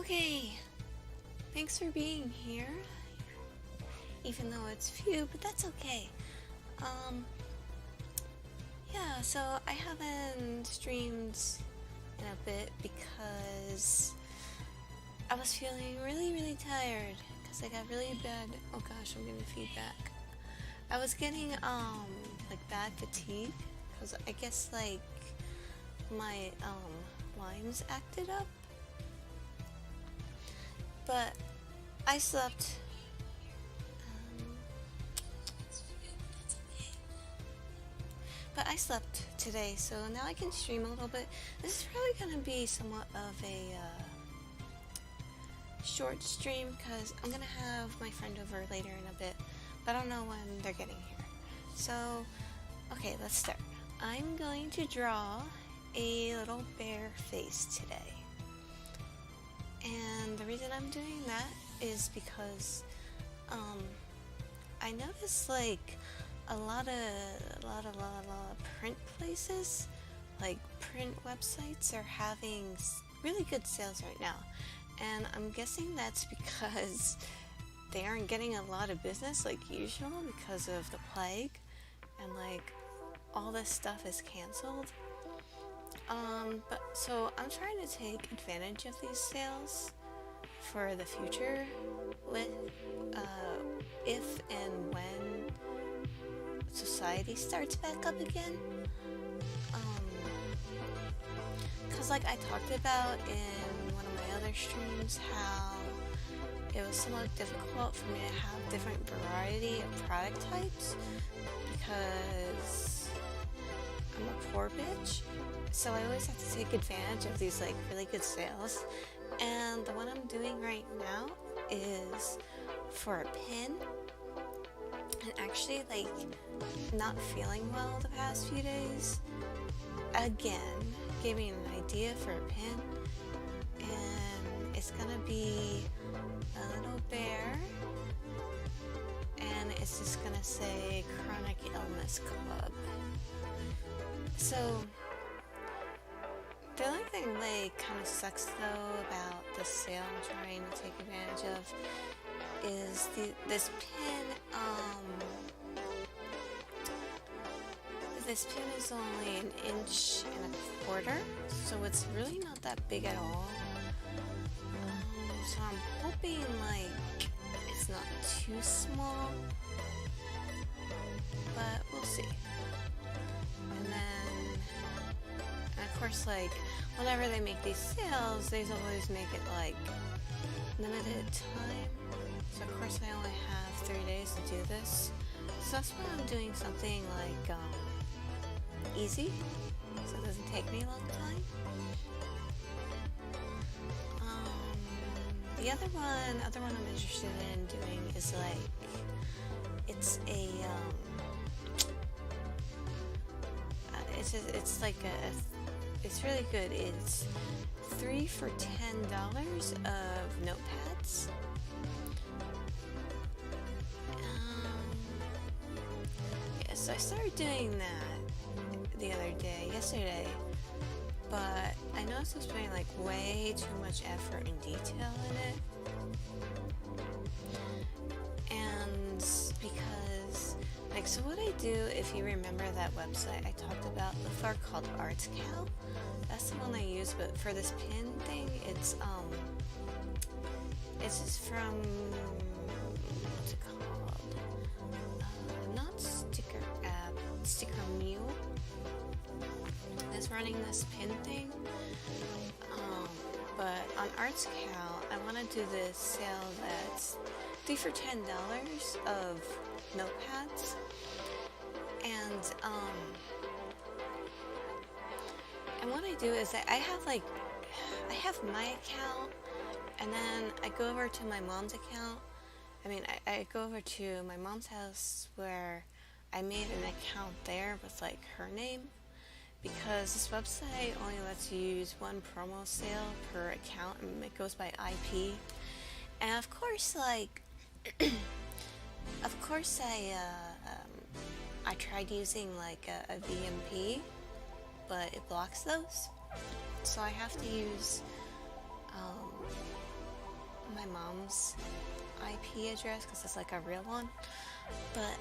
Okay, thanks for being here, even though it's few, but that's okay. Um, yeah, so I haven't streamed in a bit because I was feeling really tired because I got really bad, oh gosh, I'm getting feedback. I was getting, like bad fatigue because I guess like my, limes acted up. But I slept. But I slept today, so now I can stream a little bit. This is probably going to be somewhat of a short stream because I'm going to have my friend over later in a bit, but I don't know when they're getting here. So, okay, let's start. I'm going to draw a little bear face today. And the reason I'm doing that is because I noticed like a lot of print places, like print websites, are having really good sales right now. And I'm guessing that's because they aren't getting a lot of business like usual because of the plague and like all this stuff is canceled. But so I'm trying to take advantage of these sales for the future with if and when society starts back up again. Because like I talked about in one of my other streams how it was somewhat difficult for me to have different variety of product types because I'm a poor bitch. So I always have to take advantage of these like really good sales. And the one I'm doing right now is for a pin. And actually like not feeling well the past few days. Again, gave me an idea for a pin. And it's gonna be a little bear. And it's just gonna say Chronic Illness Club. So the only thing like kind of sucks though about the sale I'm trying to take advantage of is this pin. This pin is only 1.25 inches, so it's really not that big at all. So I'm hoping like it's not too small, but we'll see. And then, and of course, like whenever they make these sales, they always make it like limited time. So of course I only have 3 days to do this. So that's why I'm doing something like easy, so it doesn't take me a long time. The other one I'm interested in doing is like it's a it's really good. It's 3 for $10 of notepads. So I started doing that the other day, yesterday, but I noticed I was putting like way too much effort and detail in it. And because, like, so what I do, if you remember that website I talked about before called ArtsCal, that's the one I use, but for this pin thing, it's just from, what's it called? Not Sticker Mule is running this pin thing. But on ArtsCal, I want to do this sale that's 3 for $10 of notepads. And what I do is I have my account, and then I go over to my mom's account. I go over to my mom's house where I made an account there with like her name, because this website only lets you use one promo sale per account and it goes by IP. And of course, like, I tried using like a VMP, but it blocks those. So I have to use my mom's IP address because it's like a real one. But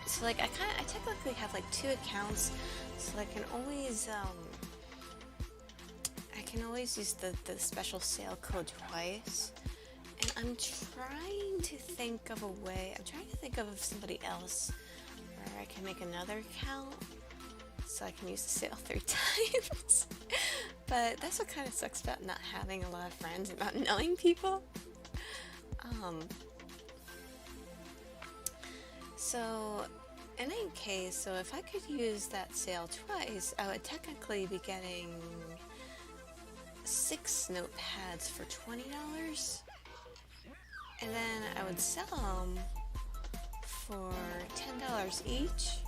so like I technically have like 2 accounts, so I can always use the special sale code twice. And I'm trying to think of somebody else where I can make another account so I can use the sale 3 times. But that's what kind of sucks about not having a lot of friends and not knowing people. So in any case, so if I could use that sale twice, I would technically be getting 6 notepads for $20. And then I would sell them for $10 each,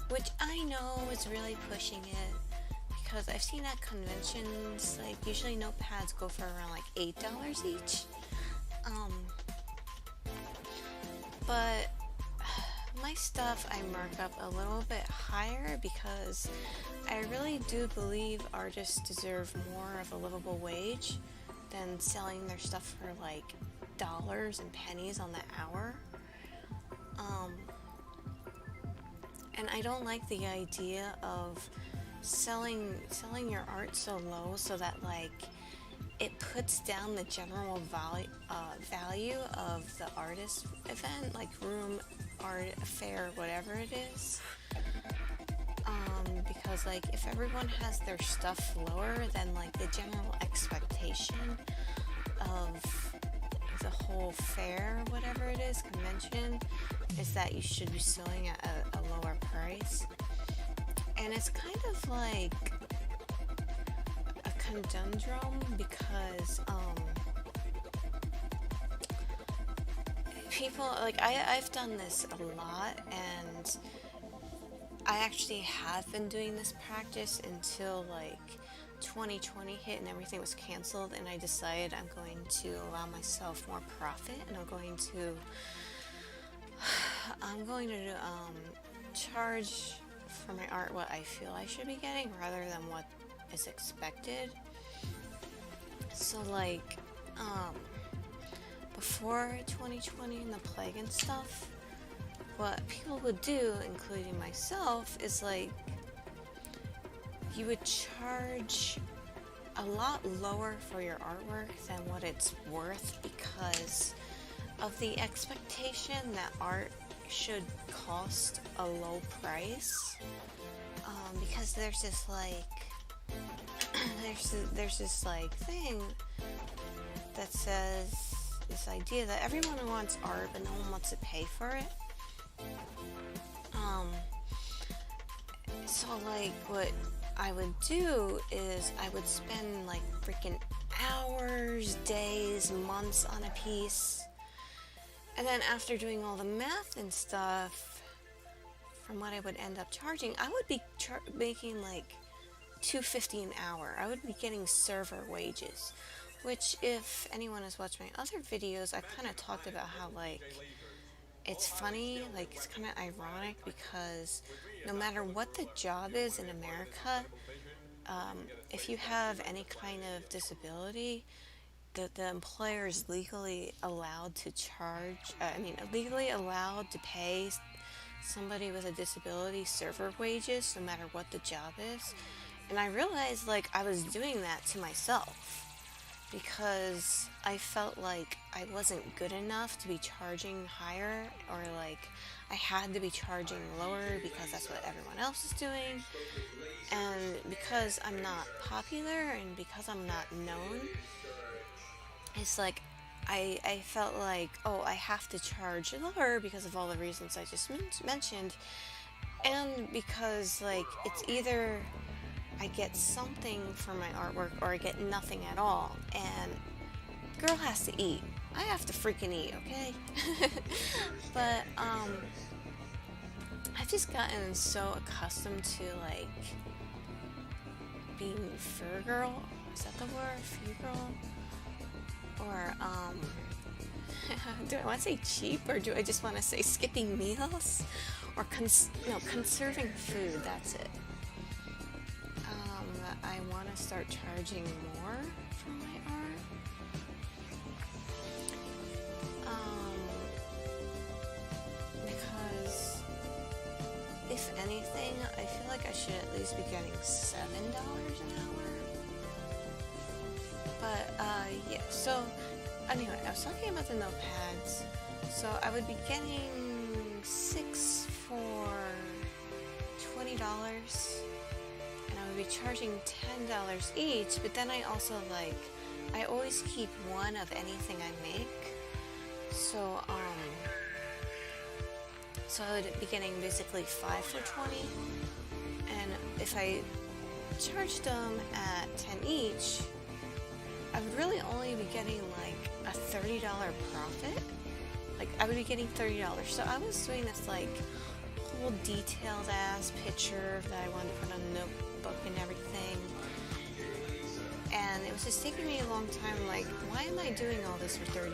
which I know is really pushing it because I've seen at conventions, like usually notepads go for around like $8 each. But my stuff I mark up a little bit higher because I really do believe artists deserve more of a livable wage than selling their stuff for like dollars and pennies on the hour. And I don't like the idea of selling your art so low so that like it puts down the general value of the artist event, like room, art, affair, whatever it is. Because like if everyone has their stuff lower, then like the general expectation of the whole fair, whatever it is, convention, is that you should be selling at a lower price. And it's kind of like a conundrum because people, like I've done this a lot, and I actually have been doing this practice until like 2020 hit and everything was canceled, and I decided I'm going to allow myself more profit, and I'm going to charge for my art what I feel I should be getting rather than what is expected. So like before 2020 and the plague and stuff, what people would do, including myself, is like you would charge a lot lower for your artwork than what it's worth because of the expectation that art should cost a low price. Because there's this like there's this like thing that says this idea that everyone wants art but no one wants to pay for it. So like what I would do is I would spend like freaking hours, days, months on a piece, and then after doing all the math and stuff, from what I would end up charging, I would be making like $2.50 an hour. I would be getting server wages, which if anyone has watched my other videos, I kind of talked about how like it's funny, like it's kind of ironic because no matter what the job is in America, if you have any kind of disability, the employer is legally allowed to legally allowed to pay somebody with a disability server wages no matter what the job is. And I realized like I was doing that to myself because I felt like I wasn't good enough to be charging higher, or like I had to be charging lower because that's what everyone else is doing. And because I'm not popular and because I'm not known, it's like I felt like, oh, I have to charge lower because of all the reasons I just mentioned, and because like it's either I get something for my artwork or I get nothing at all, and girl has to eat. I have to freaking eat, okay? But I've just gotten so accustomed to like being fur girl. Is that the word? Fur girl? Or do I want to say cheap, or do I just want to say skipping meals? Or conserving food, that's it. I want to start charging more for my art. Because if anything, I feel like I should at least be getting $7 an hour. But yeah, so anyway, I was talking about the notepads. So I would be getting 6 for $20, and I would be charging $10 each, but then I also I always keep one of anything I make. So so I would be getting basically 5 for 20, and if I charged them at 10 each, I would really only be getting a $30 profit. I would be getting $30. So I was doing this whole detailed ass picture that I wanted to put on a notebook and everything. And it was just taking me a long time, why am I doing all this for $30?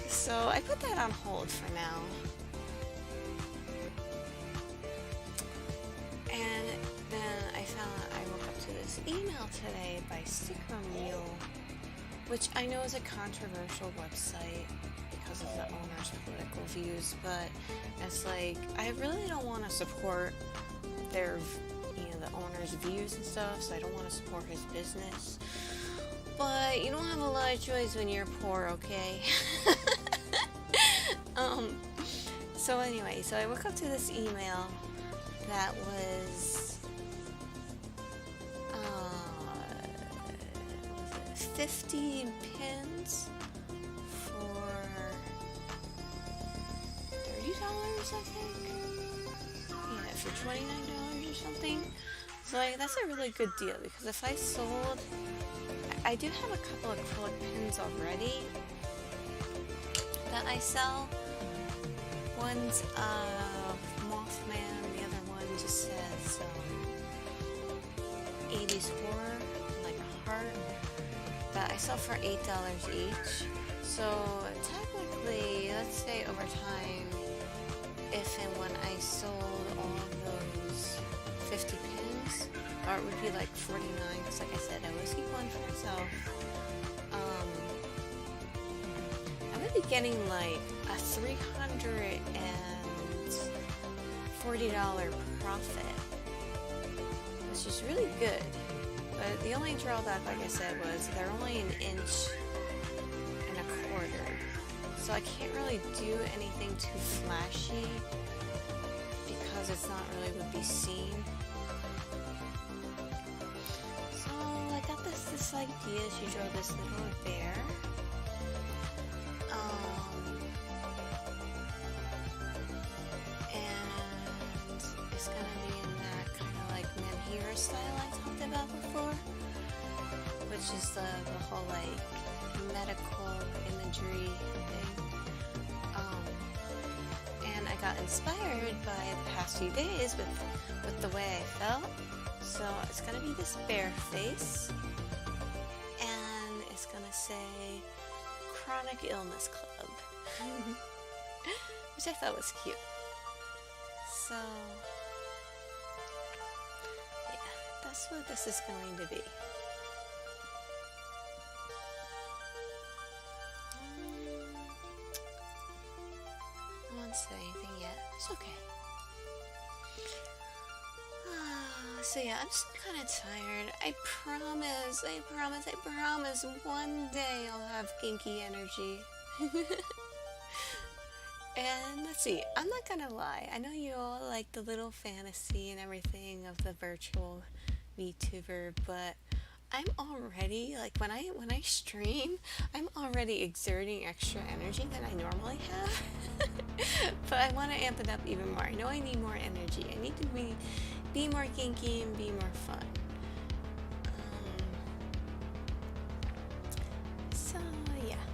So I put that on hold for now. And then I woke up to this email today by Sticker Mule, which I know is a controversial website because of the owner's political views, but it's I really don't want to support their, the owner's views and stuff, so I don't want to support his business. But you don't have a lot of choice when you're poor, okay? So anyway, so I woke up to this email that was 50 pins for $30, I think. Yeah, for $29 or something. So that's a really good deal, because if I sold, I do have a couple of acrylic pins already that I sell. One's Mothman, the other one just says 80s horror, a heart, that I sell for $8 each. So technically, let's say over time, if and when I sold all of those 50 pins, or it would be $49, because like I said, I always keep one for myself. I would be getting a $340 profit, which is really good. But the only drawback, like I said, was they're only 1.25 inches. So I can't really do anything too flashy because it's not really would be seen. So I got this idea to draw this little bear. And it's gonna be in that kind of Manhira style I talked about before, which is the whole medical imagery thing. And I got inspired by the past few days with the way I felt. So it's gonna be this bear face, and it's gonna say Chronic Illness Club, which I thought was cute. So yeah, that's what this is going to be. I won't say anything yet. It's okay. So yeah, I'm just kind of tired. I promise, one day I'll have kinky energy. And let's see, I'm not gonna lie, I know you all like the little fantasy and everything of the virtual VTuber, but I'm already, when I stream, I'm already exerting extra energy than I normally have. But I want to amp it up even more. I know I need more energy. I need to be more kinky and be more fun. So yeah.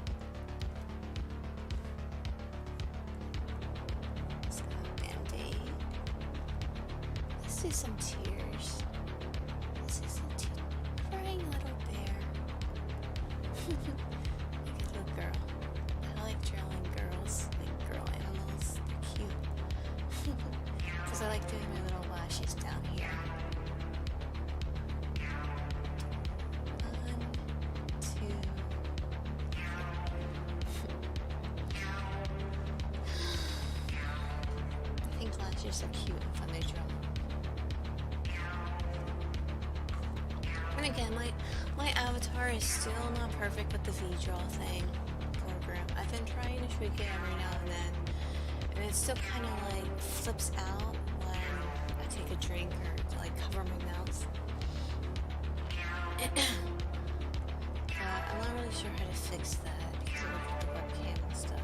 Let's go Band-Aid. Let's do some tears. Crying little bear. Like a little girl. I like drawing girls, girl animals. They're cute. Because I like doing my little lashes down here. just so cute and fun they draw. And again, my avatar is still not perfect with the V-Draw thing program. I've been trying to tweak it every now and then, and it still kind of like flips out when I take a drink or to like cover my mouth. I'm not really sure how to fix that because of the webcam and stuff.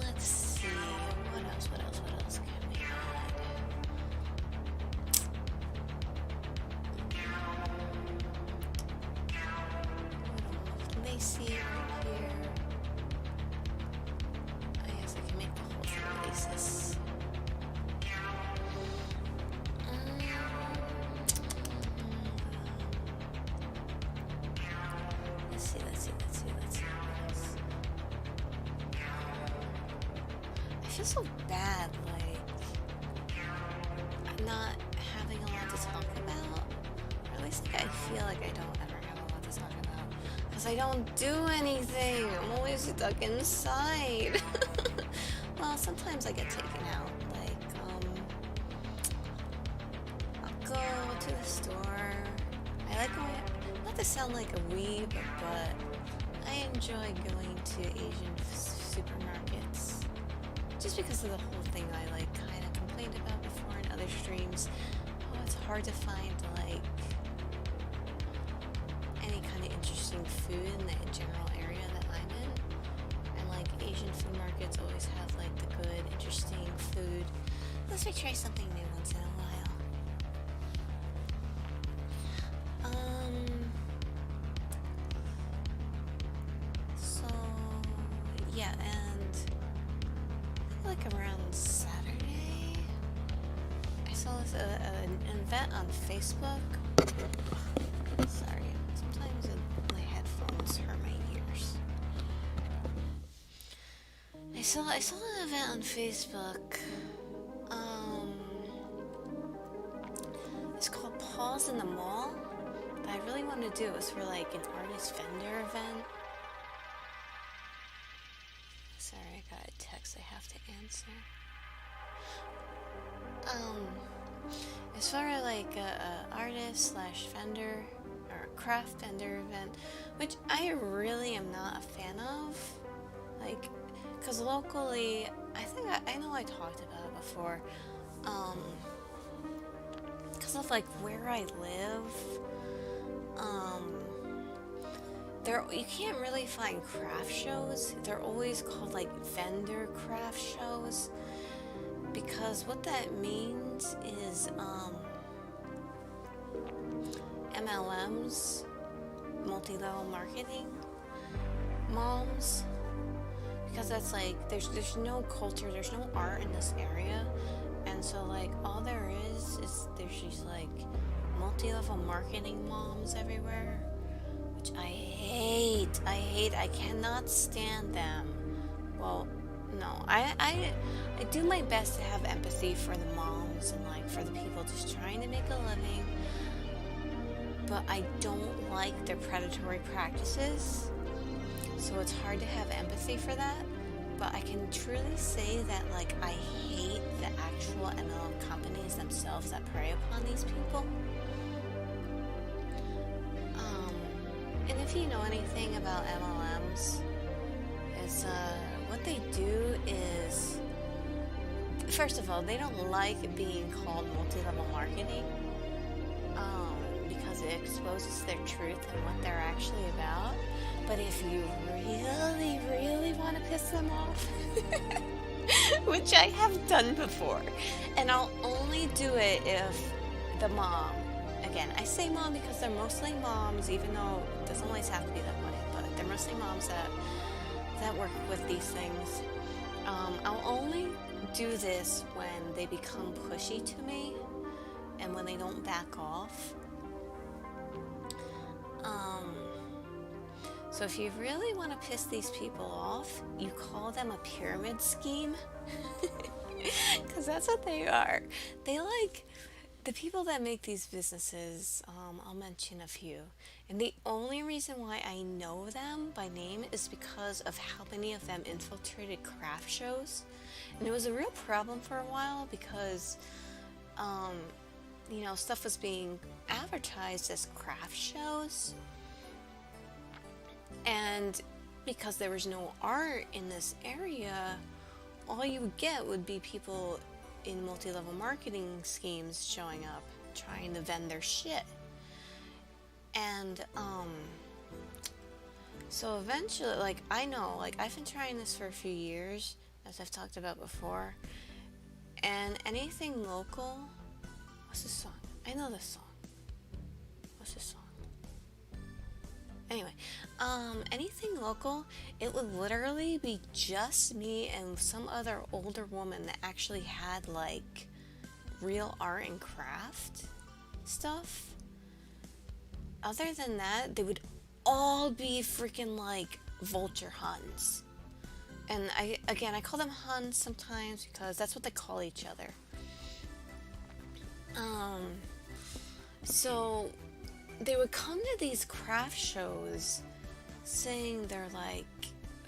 Let's see. What else can we add? Lacy right here. I guess I can make the whole thing laces. Let's see. I feel so bad, like, I'm not having a lot to talk about. Or at least like, I feel like I don't ever have a lot to talk about. Because I don't do anything. I'm always stuck inside. Well, sometimes I get taken out. Like, I'll go to the store. I like going, not to sound like a weeb, but I enjoy going to Asian supermarkets. Just because of the whole thing I like kind of complained about before in other streams. Oh, it's hard to find like any kind of interesting food in the general area that I'm in. And like Asian food markets always have like the good, interesting food. Unless we try something new once in a while. Yeah, and like around Saturday, I saw this an event on Facebook. Sorry, sometimes my headphones hurt my ears. I saw an event on Facebook. It's called Pause in the Mall. That I really want to do. It's for like an artist vendor event. Sorry, I got a text I have to answer. As far as like a artist / vendor or craft vendor event, which I really am not a fan of, like, because locally, I think I know I talked about it before, because of like where I live, you can't really find craft shows. They're always called like vendor craft shows, because what that means is MLMs, multi-level marketing moms, because that's like there's no culture, there's no art in this area, and so like all there is there's these like multi-level marketing moms everywhere, which I hate. I cannot stand them. Well, no, I do my best to have empathy for the moms and like for the people just trying to make a living, but I don't like their predatory practices, so it's hard to have empathy for that. But I can truly say that like I hate the actual MLM companies themselves that prey upon these people. And if you know anything about MLMs, it's what they do is, first of all, they don't like being called multi-level marketing, because it exposes their truth and what they're actually about. But if you really, really want to piss them off, which I have done before, and I'll only do it if the mom, again, I say mom because they're mostly moms, even though it doesn't always have to be that way, but they're mostly moms that work with these things. I'll only do this when they become pushy to me and when they don't back off. So if you really want to piss these people off, you call them a pyramid scheme, because that's what they are. They like The people that make these businesses, I'll mention a few. And the only reason why I know them by name is because of how many of them infiltrated craft shows. And it was a real problem for a while because, stuff was being advertised as craft shows. And because there was no art in this area, all you would get would be people in multi-level marketing schemes showing up trying to vend their shit. And so eventually, I've been trying this for a few years, as I've talked about before, and anything local. What's this song? I know this song. What's this song? Anyway, anything local, it would literally be just me and some other older woman that actually had like real art and craft stuff. Other than that, they would all be freaking like vulture huns. And I call them huns sometimes because that's what they call each other. So they would come to these craft shows saying they're like,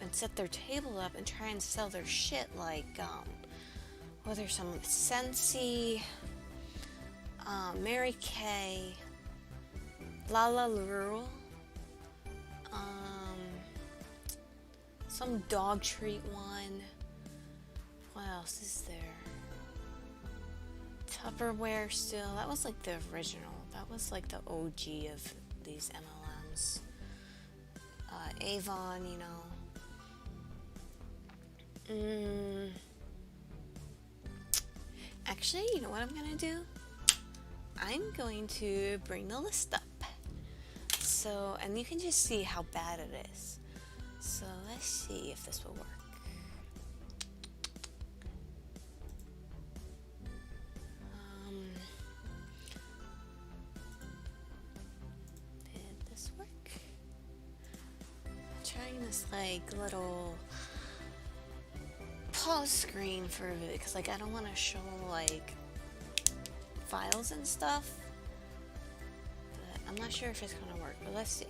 and set their table up and try and sell their shit like, whether some Sensi, Mary Kay, Lala Lurul, some dog treat one. What else is there? Tupperware still. That was like the original. That was like the OG of these MLMs. Avon, Actually, you know what I'm gonna do? I'm going to bring the list up. So, and you can just see how bad it is. So let's see if this will work. Did this work? I'm trying this like little pause screen for a bit because I don't want to show like files and stuff. But I'm not sure if it's gonna work, but let's see.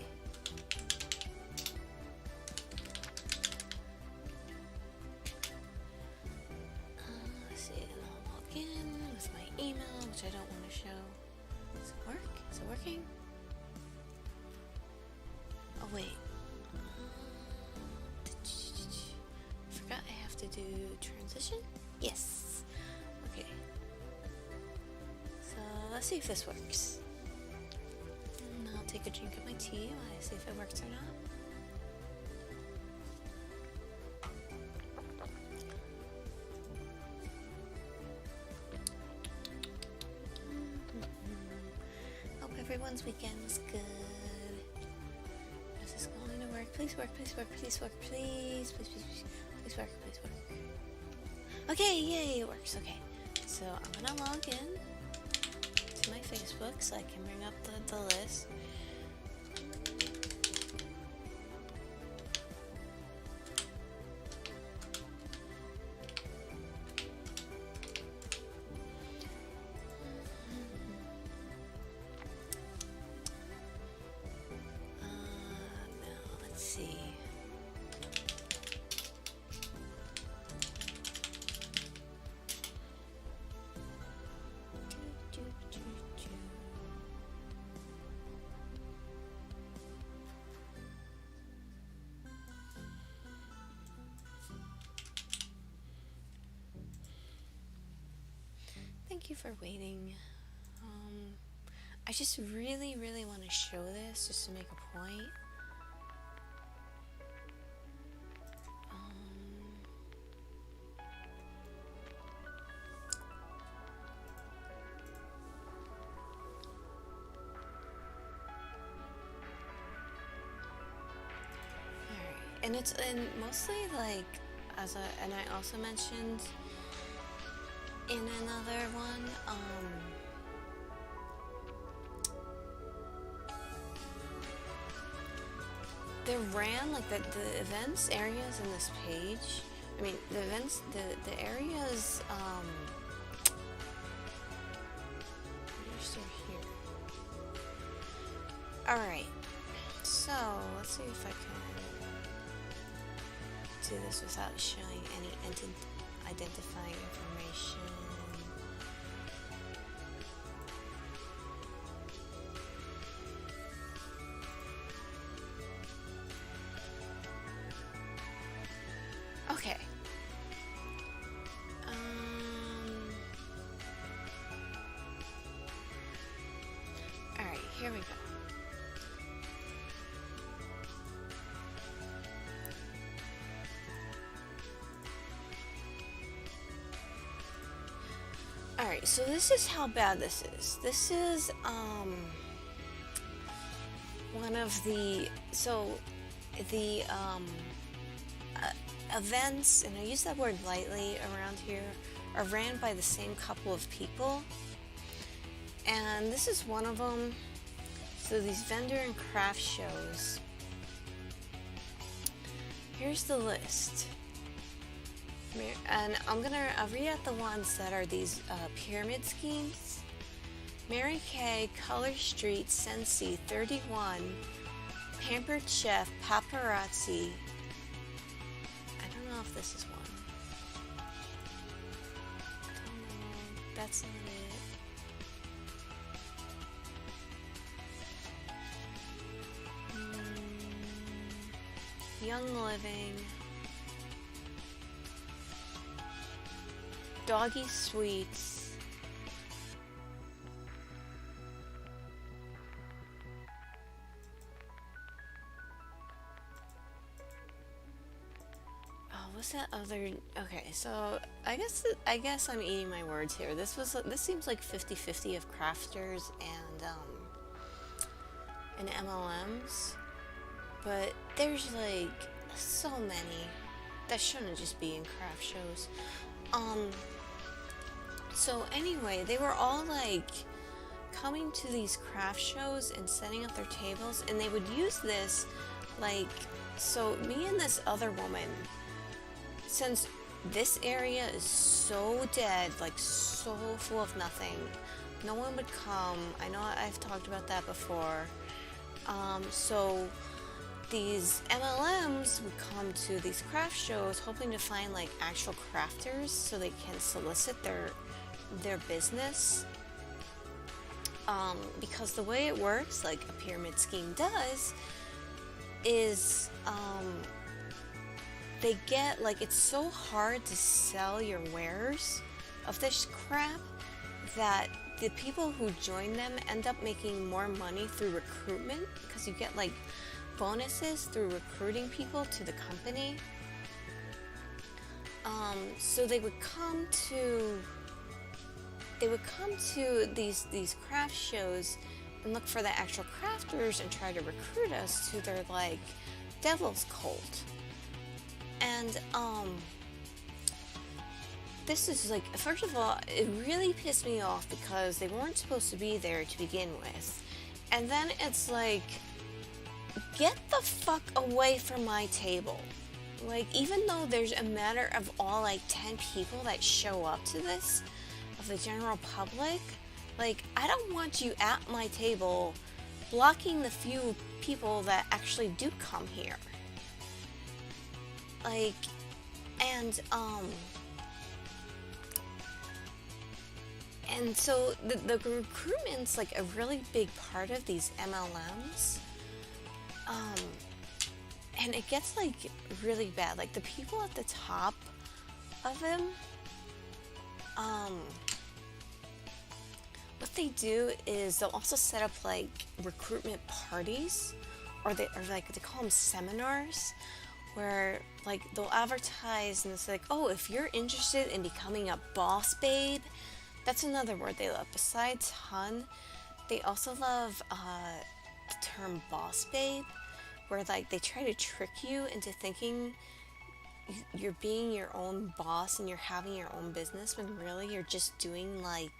With my email, which I don't want to show. Does it work? Is it working? Oh wait. I forgot I have to do transition? Yes. Okay. So let's see if this works. And I'll take a drink of my tea while I see if it works or not. Everyone's weekend was good. Is this going to work? Please work, please work, please work, please, please, please, please, please work, please work. Okay, yay, it works. Okay, so I'm gonna log in to my Facebook so I can bring up the list. Thank you for waiting. I just really, really want to show this just to make a point. And it's mostly like and I also mentioned in another one, they ran like the events areas in this page. I mean the events, the areas. Alright, so let's see if I can do this without showing any identifying information. Okay. Alright, here we go. Alright, so this is how bad this is. This is, one of the, events, and I use that word lightly around here, are ran by the same couple of people. And this is one of them. So these vendor and craft shows. Here's the list. And I'll read out the ones that are these pyramid schemes. Mary Kay, Color Street, Sensi, 31, Pampered Chef, Paparazzi. I don't know if this is one. I don't know. That's not it. Young Living. Doggy Sweets. Oh, what's that other? Okay, so I guess I'm eating my words here. This seems like 50-50 of crafters and MLMs, but there's like so many that shouldn't just be in craft shows. So anyway, they were all like coming to these craft shows and setting up their tables, and they would use this, like, so me and this other woman, since this area is so dead, like so full of nothing, no one would come. I know I've talked about that before. So these MLMs would come to these craft shows hoping to find like actual crafters so they can solicit their business. Because the way it works, like a pyramid scheme does, is they get, like, it's so hard to sell your wares of this crap that the people who join them end up making more money through recruitment, because you get like bonuses through recruiting people to the company. So they would come to these craft shows and look for the actual crafters and try to recruit us to their like devil's cult. And this is like, first of all, it really pissed me off because they weren't supposed to be there to begin with. And then it's like, get the fuck away from my table. Like, even though there's a matter of all like 10 people that show up to this, of the general public, like, I don't want you at my table blocking the few people that actually do come here. Like, and so the recruitment's like a really big part of these MLMs. And it gets like really bad. Like the people at the top of them, what they do is they'll also set up like recruitment parties, or they call them seminars, where like they'll advertise and it's like, oh, if you're interested in becoming a boss babe, that's another word they love. Besides hun, they also love the term boss babe, where like they try to trick you into thinking you're being your own boss and you're having your own business, when really you're just doing like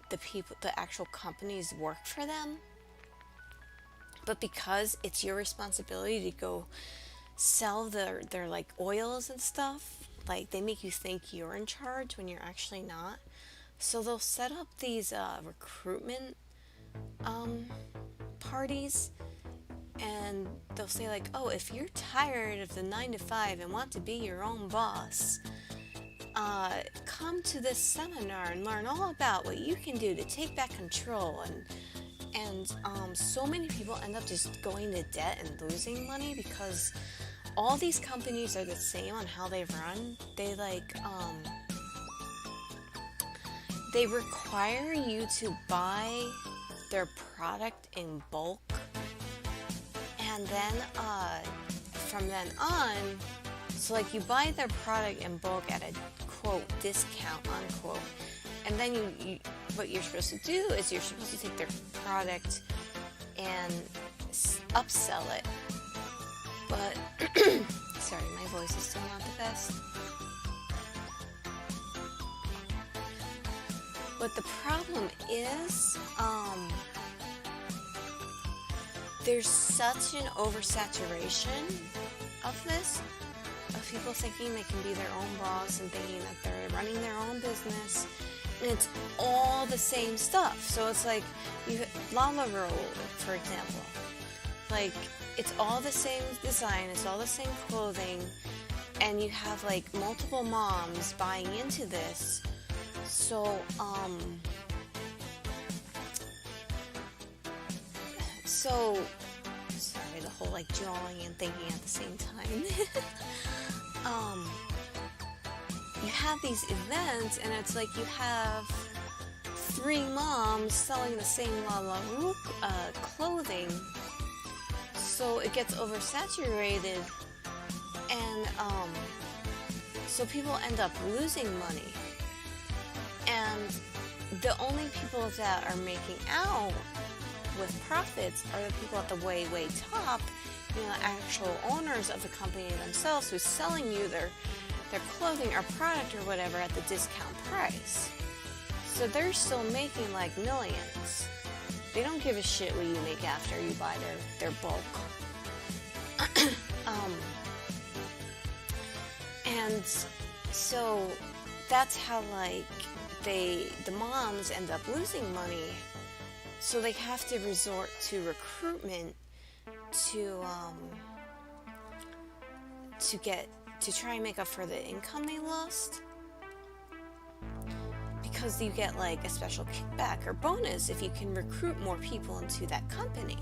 the actual companies work for them. But because it's your responsibility to go sell their like oils and stuff, like they make you think you're in charge when you're actually not. So they'll set up these recruitment um, parties, and they'll say like, oh, if you're tired of the 9 to 5 and want to be your own boss, come to this seminar and learn all about what you can do to take back control. And so many people end up just going to debt and losing money because all these companies are the same on how they run. They require you to buy their product in bulk, and then from then on, so like you buy their product in bulk at a quote discount unquote, and then you what you're supposed to do is you're supposed to take their product and upsell it. But sorry, my voice is still not the best. But the problem is, there's such an oversaturation of this, of people thinking they can be their own boss and thinking that they're running their own business, and it's all the same stuff. So it's like, Lava Roll, for example, like, it's all the same design, it's all the same clothing, and you have like multiple moms buying into this. So, sorry, the whole like drawing and thinking at the same time. You have these events, and it's like you have 3 moms selling the same clothing, so it gets oversaturated, and so people end up losing money. And the only people that are making out with profits are the people at the way top, actual owners of the company themselves, who's selling you their clothing or product or whatever at the discount price. So they're still making like millions. They don't give a shit what you make after you buy their bulk. And so that's how like the moms end up losing money, so they have to resort to recruitment to try and make up for the income they lost, because you get like a special kickback or bonus if you can recruit more people into that company.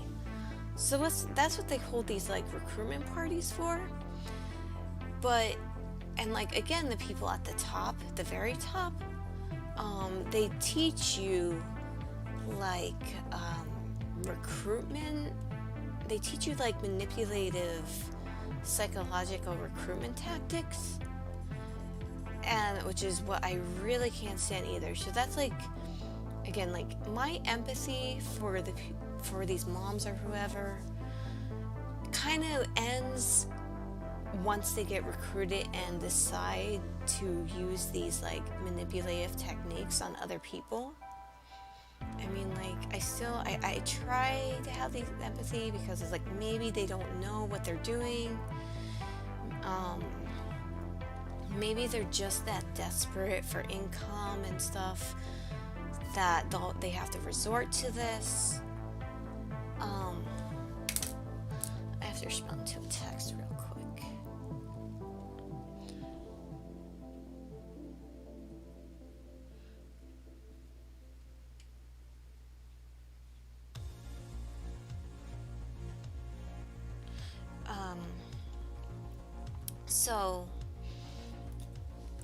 So that's what they hold these like recruitment parties for. And like again, the people at the top, the very top, they teach you like recruitment. They teach you like manipulative psychological recruitment tactics, and which is what I really can't stand either. So that's like, again, like my empathy for these moms or whoever kind of ends once they get recruited and decide to use these like manipulative techniques on other people. I mean, like, I try to have the empathy because it's like maybe they don't know what they're doing. Maybe they're just that desperate for income and stuff that they have to resort to this. I have to respond to a text real quick.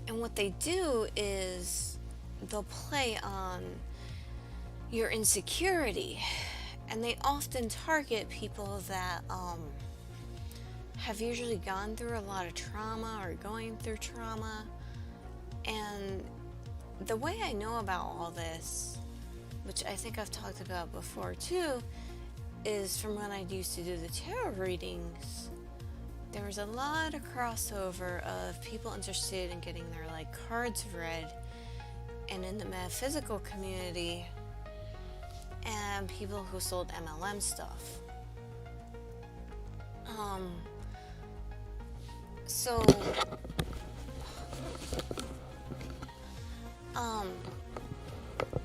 And what they do is they'll play on your insecurity, and they often target people that have usually gone through a lot of trauma or going through trauma. And the way I know about all this, which I think I've talked about before too, is from when I used to do the tarot readings. There was a lot of crossover of people interested in getting their like cards read, and in the metaphysical community, and people who sold MLM stuff.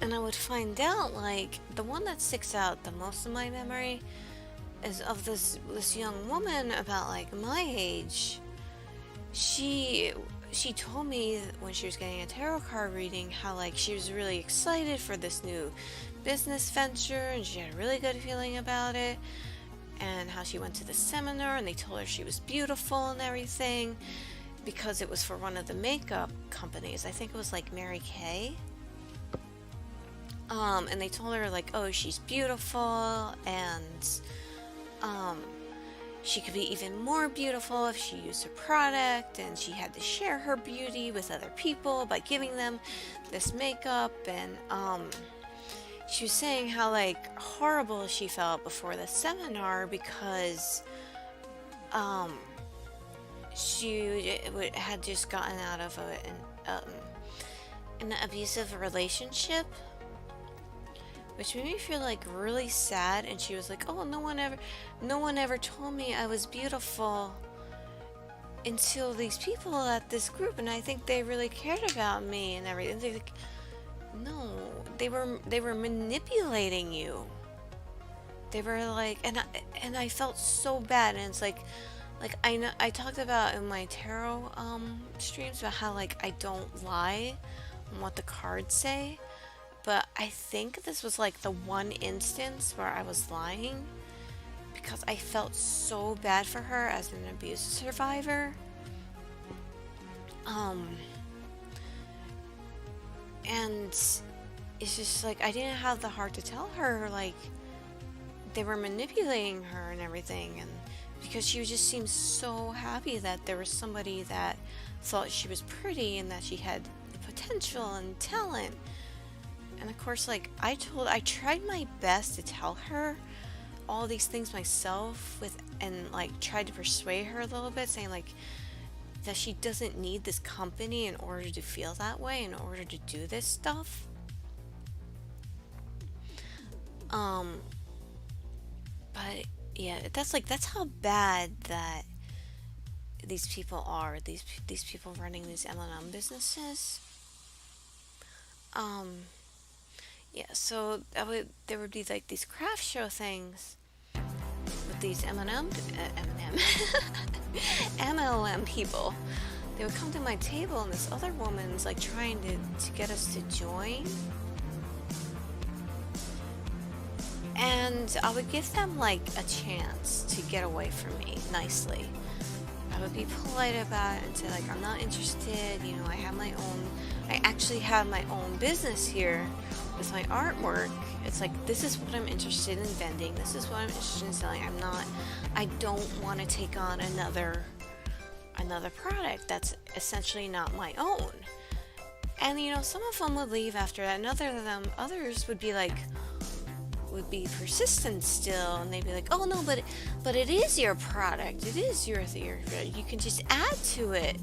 and I would find out, like, the one that sticks out the most in my memory is of this young woman about like my age. She she told me when she was getting a tarot card reading how like she was really excited for this new business venture and she had a really good feeling about it, and how she went to the seminar and they told her she was beautiful and everything because it was for one of the makeup companies. I think it was like Mary Kay. And they told her like, oh, she's beautiful and um she could be even more beautiful if she used her product, and she had to share her beauty with other people by giving them this makeup. And she was saying how like horrible she felt before the seminar because she had just gotten out of an abusive relationship, which made me feel like really sad. And she was like, oh, no one ever told me I was beautiful until these people at this group, and I think they really cared about me and everything. They're like, no, they were manipulating you. They were like, and I felt so bad. And it's like I know I talked about in my tarot streams about how like I don't lie on what the cards say. But I think this was like the one instance where I was lying because I felt so bad for her as an abuse survivor. And it's just like I didn't have the heart to tell her like they were manipulating her and everything, and because she just seemed so happy that there was somebody that thought she was pretty and that she had potential and talent. And of course, like I tried my best to tell her all these things myself and like tried to persuade her a little bit, saying like that she doesn't need this company in order to feel that way, in order to do this stuff. But yeah, that's how bad that these people are. These people running these M&M businesses. Yeah, so there would be like these craft show things with these MLM people. They would come to my table and this other woman's like trying to get us to join. And I would give them like a chance to get away from me nicely. I would be polite about it and say like, I'm not interested, you know, I actually have my own business here with my artwork. It's like, this is what I'm interested in vending, this is what I'm interested in selling. I don't want to take on another product that's essentially not my own. And you know, some of them would leave after that, and others would be persistent still, and they'd be like, oh no, but it is your product, it is your you can just add to it.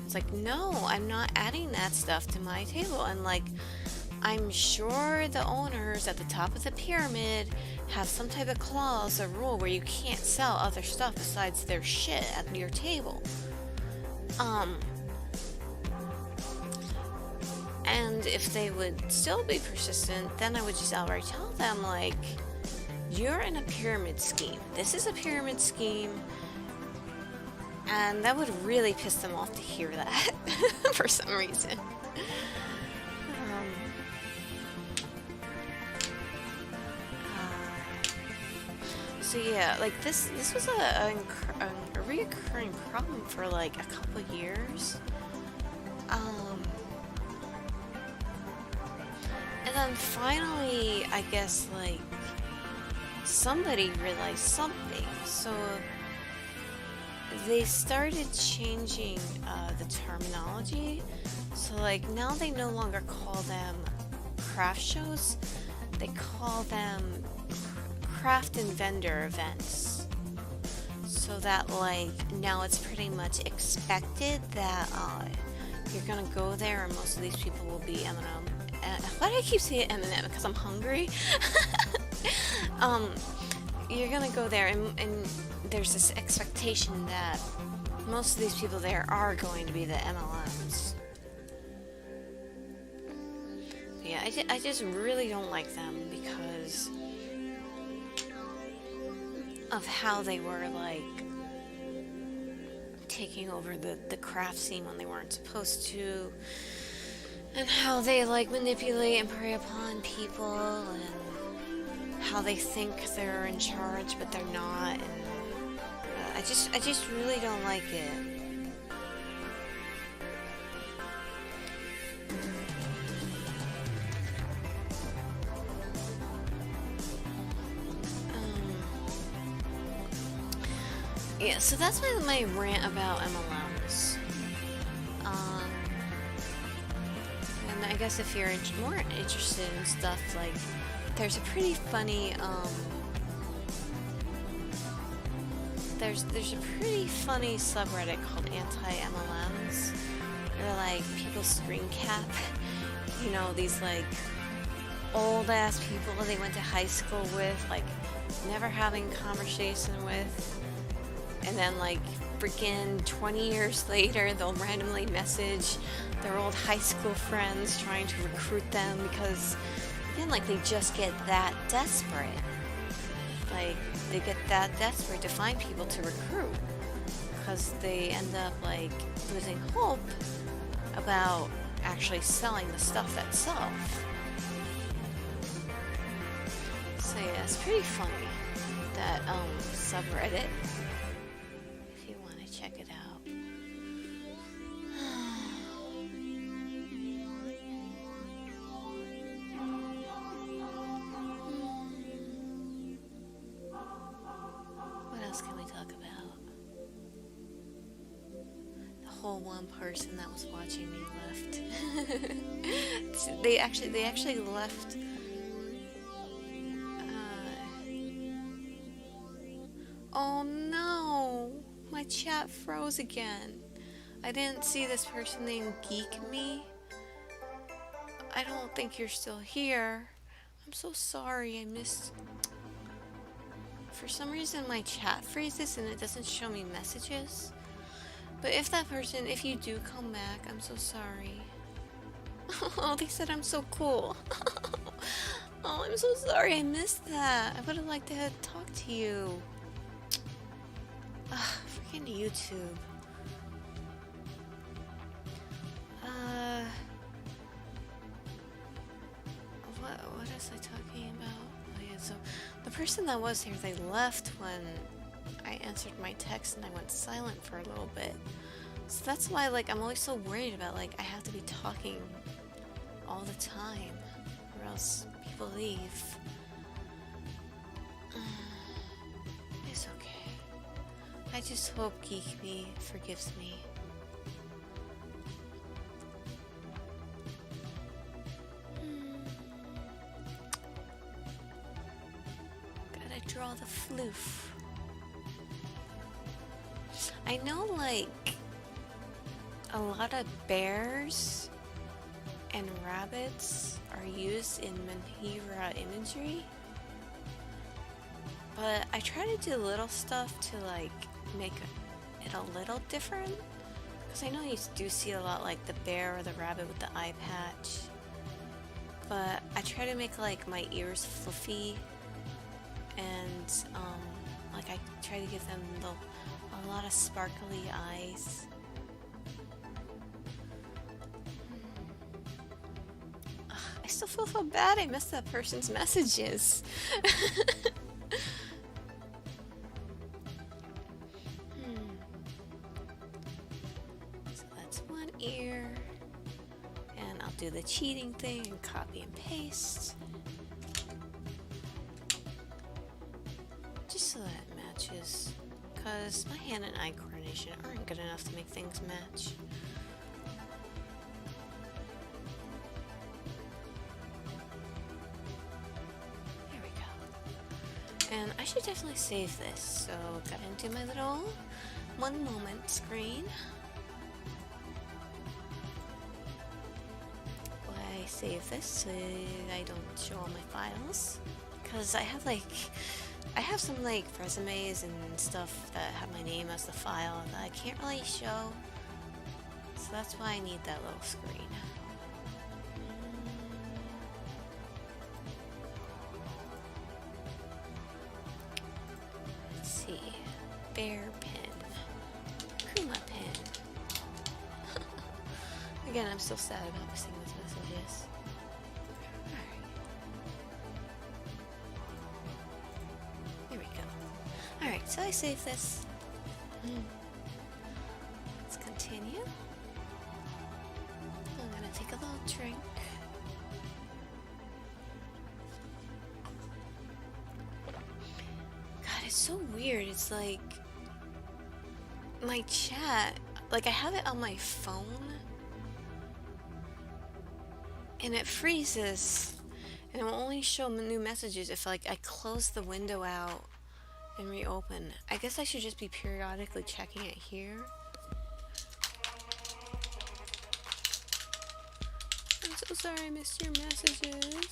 It's like, no, I'm not adding that stuff to my table. And like, I'm sure the owners at the top of the pyramid have some type of clause or rule where you can't sell other stuff besides their shit at your table. And if they would still be persistent, then I would just outright tell them, like, you're in a pyramid scheme. This is a pyramid scheme. And that would really piss them off to hear that for some reason. So yeah, like this was a reoccurring problem for like a couple years. And then finally, I guess like somebody realized something. So they started changing the terminology. So like now they no longer call them craft shows. They call them craft and vendor events. So that like now it's pretty much expected that you're gonna go there and most of these people will be M&M. Why do I keep saying M&M? Because I'm hungry. You're gonna go there and there's this expectation that most of these people there are going to be the MLMs. Yeah, I just really don't like them because of how they were like taking over the craft scene when they weren't supposed to, and how they like manipulate and prey upon people, and how they think they're in charge but they're not, and I just really don't like it. Yeah, so that's my rant about MLMs. And I guess if you're more interested in stuff, like, there's a pretty funny, there's a pretty funny subreddit called Anti-MLMs, where, like, people screen cap, you know, these, like, old-ass people they went to high school with, like, never having conversation with. And then, like, freaking 20 years later, they'll randomly message their old high school friends trying to recruit them because, again, like, they just get that desperate. Like, they get that desperate to find people to recruit because they end up, like, losing hope about actually selling the stuff itself. So, yeah, it's pretty funny, that, subreddit. Check it out. What else can we talk about? The whole one person that was watching me left. They actually left. Oh no! My chat froze again. I didn't see this person named Geek Me. I don't think you're still here. I'm so sorry, I missed... For some reason my chat freezes and it doesn't show me messages. But if you do come back, I'm so sorry. Oh, they said I'm so cool. Oh, I'm so sorry, I missed that. I would have liked to talk to you. Ugh, freaking YouTube. What was I talking about? Oh yeah, so the person that was here, they left when I answered my text and I went silent for a little bit. So that's why, like, I'm always so worried about, like, I have to be talking all the time or else people leave. It's okay. I just hope Geek Me forgives me. Gotta draw the floof. I know, like, a lot of bears and rabbits are used in Menhira imagery, but I try to do little stuff to, like, make it a little different, because I know you do see a lot, like, the bear or the rabbit with the eye patch, but I try to make, like, my ears fluffy, and, like, I try to give them a lot of sparkly eyes. I still feel so bad I missed that person's messages. So that's one ear. And I'll do the cheating thing and copy and paste. Just so that it matches. Because my hand and eye coordination aren't good enough to make things match. There we go. And I should definitely save this, so gotta do my little 1 moment screen. Why save this so I don't show all my files? Because I have some, like, resumes and stuff that have my name as the file that I can't really show. So that's why I need that little screen. bear pin. Kuma pin. Again, I'm still sad about missing those messages. Alright. Here we go. Alright, so I saved this. Let's continue. I'm gonna take a little drink. God, it's so weird. It's like my chat, like I have it on my phone and it freezes and it will only show new messages if like I close the window out and reopen. I guess I should just be periodically checking it here. I'm so sorry I missed your messages.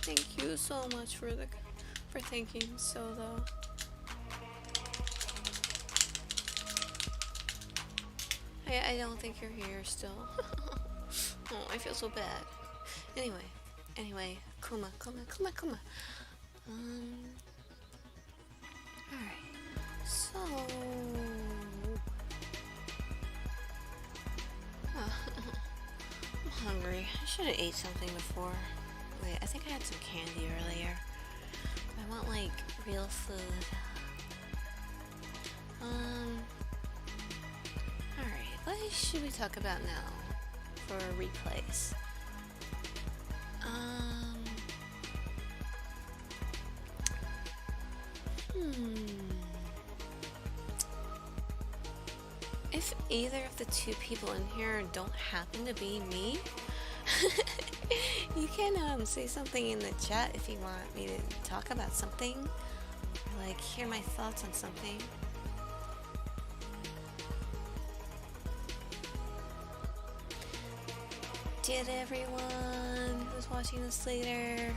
Thank you so much for thinking so though. I don't think you're here still. Oh, I feel so bad. Anyway, Kuma. Alright. So I'm hungry. I should have ate something before. Wait, I think I had some candy earlier. I want like real food. Alright, what should we talk about now for replays? If either of the two people in here don't happen to be me, you can say something in the chat if you want me to talk about something, or like hear my thoughts on something. Did everyone who's watching this later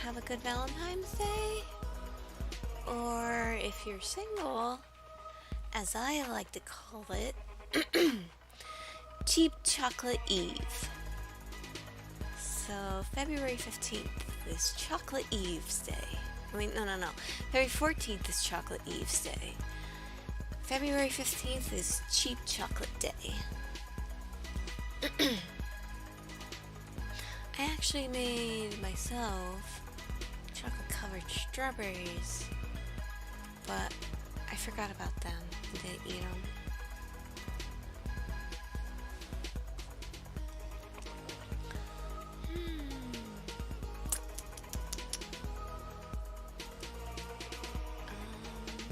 have a good Valentine's Day? Or if you're single, as I like to call it, Cheap Chocolate Eve. So February 15th is Chocolate Eve's Day. Wait, no. February 14th is Chocolate Eve's Day. February 15th is Cheap Chocolate Day. I actually made myself chocolate-covered strawberries, but I forgot about them and didn't eat them.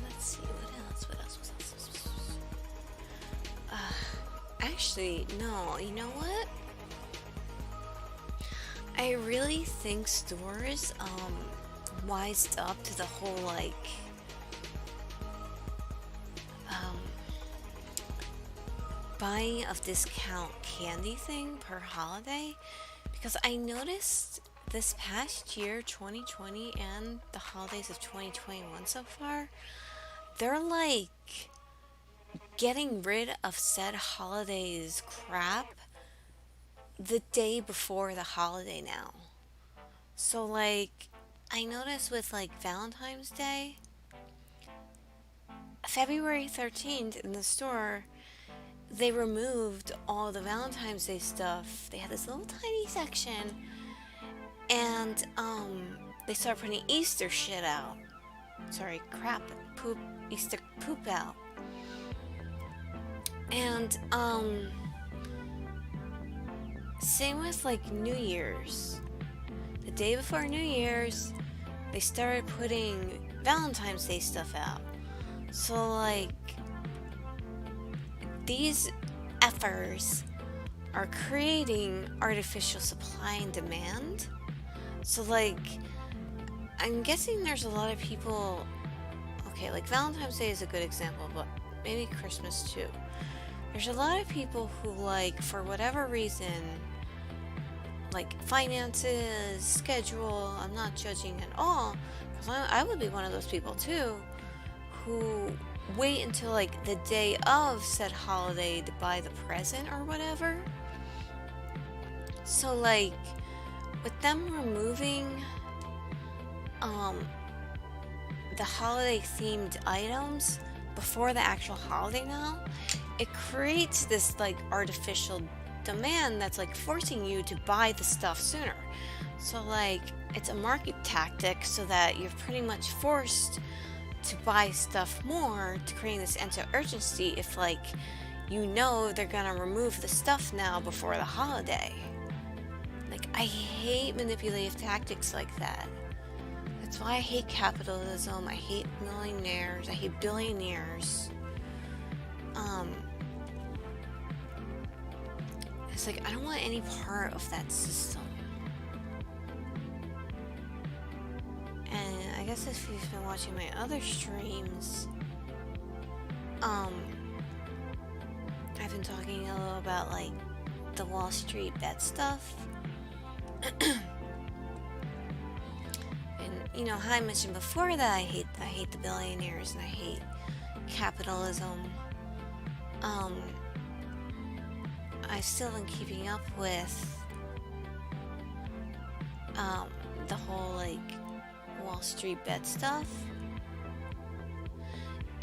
Let's see, what else? Actually, no, you know what? I really think stores wised up to the whole like buying of discount candy thing per holiday, because I noticed this past year 2020 and the holidays of 2021 so far, they're like getting rid of said holidays crap the day before the holiday now. So like I noticed with like Valentine's Day, February 13th in the store, they removed all the Valentine's Day stuff. They had this little tiny section, and they started putting Easter shit out. Easter poop out. And same with like New Year's. The day before New Year's, they started putting Valentine's Day stuff out. So like these effers are creating artificial supply and demand. So like I'm guessing there's a lot of people, okay, like Valentine's Day is a good example, but maybe Christmas too. There's a lot of people who like, for whatever reason, like finances, schedule, I'm not judging at all, because I would be one of those people too, who wait until like the day of said holiday to buy the present or whatever. So like with them removing um, the holiday themed items before the actual holiday now, it creates this like artificial demand that's like forcing you to buy the stuff sooner. So like it's a market tactic so that you're pretty much forced to buy stuff more to create this sense of urgency if like you know they're gonna remove the stuff now before the holiday. Like I hate manipulative tactics like that. That's why I hate capitalism, I hate millionaires, I hate billionaires. It's like I don't want any part of that system. And I guess if you've been watching my other streams, I've been talking a little about like the Wall Street bet stuff. And you know how I mentioned before that I hate the billionaires and I hate capitalism. I've still been keeping up with the whole like Wall Street bet stuff.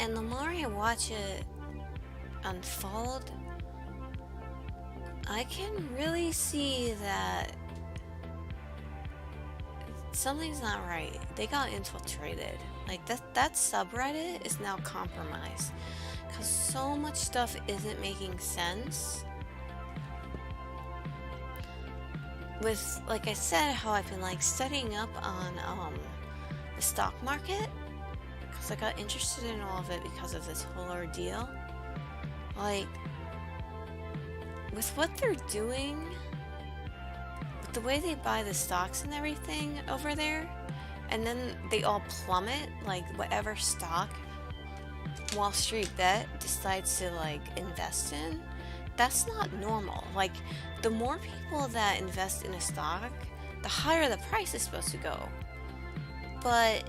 And the more I watch it unfold, I can really see that something's not right. They got infiltrated. Like that subreddit is now compromised because so much stuff isn't making sense. With, like I said, how I've been like studying up on the stock market because I got interested in all of it because of this whole ordeal. Like with what they're doing, with the way they buy the stocks and everything over there, and then they all plummet, like whatever stock Wall Street Bet decides to like invest in, that's not normal. Like the more people that invest in a stock, the higher the price is supposed to go. But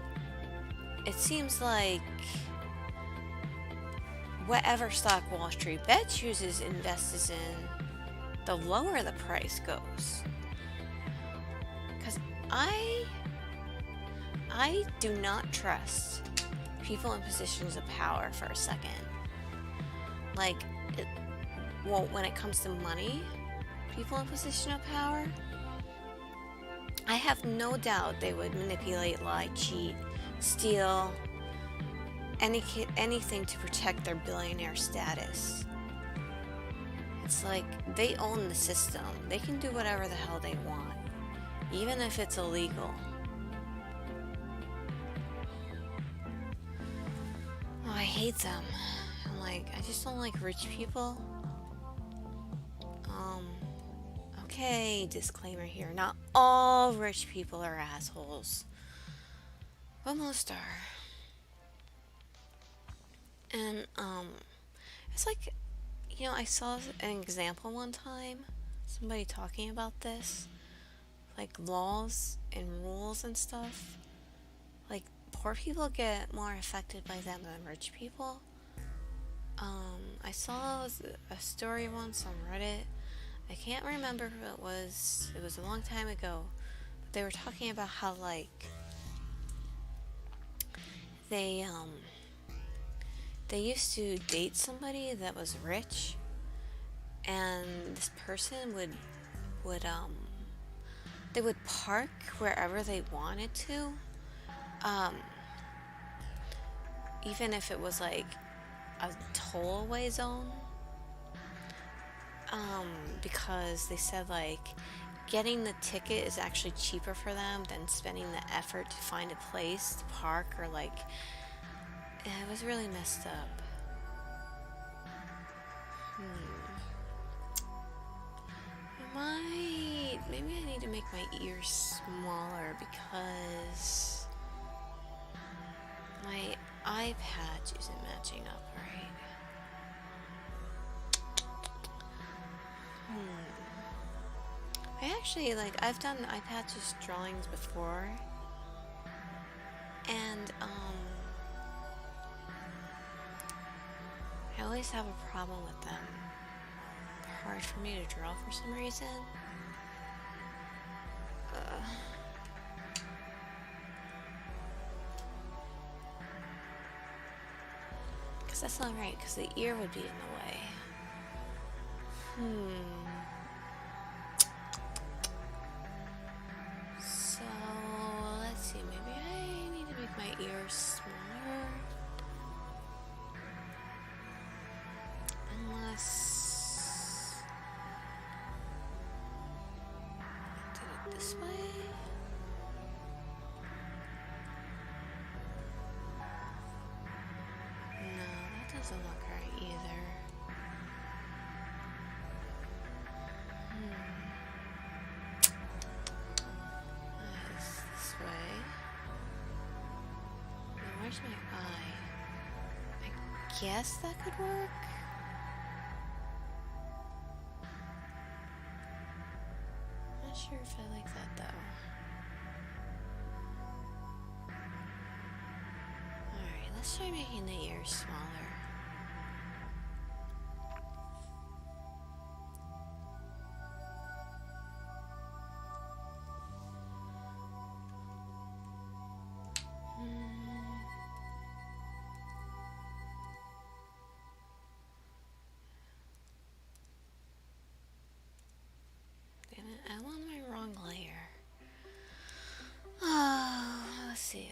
it seems like whatever stock Wall Street Bet chooses invests in, the lower the price goes. Because I do not trust people in positions of power for a second. Like, well, when it comes to money, people in position of power, I have no doubt they would manipulate, lie, cheat, steal, anything to protect their billionaire status. It's like they own the system. They can do whatever the hell they want, even if it's illegal. Oh, I hate them. I'm like, I just don't like rich people. Okay, disclaimer here. Not all rich people are assholes, but most are. And, it's like, you know, I saw an example one time, somebody talking about this, like laws and rules and stuff. Like, poor people get more affected by them than rich people. I saw a story once on Reddit. I can't remember who it was. It was a long time ago. But they were talking about how, like, they used to date somebody that was rich, and this person they would park wherever they wanted to, even if it was like a toll-away zone, because they said like getting the ticket is actually cheaper for them than spending the effort to find a place to park, or like it was really messed up. Maybe I need to make my ears smaller because my eye patch isn't matching up right. I actually, like, I've done eye patches drawings before, and I always have a problem with them. They're hard for me to draw for some reason. because that's not right, because the ear would be in the way. So, let's see, maybe I need to make my ears smaller. Unless I did it this way. No, that doesn't look right either. This way. Now, where's my eye? I guess that could work. Not sure if I like that though. Alright, let's try making the ears smaller. I'm on my wrong layer. Let's see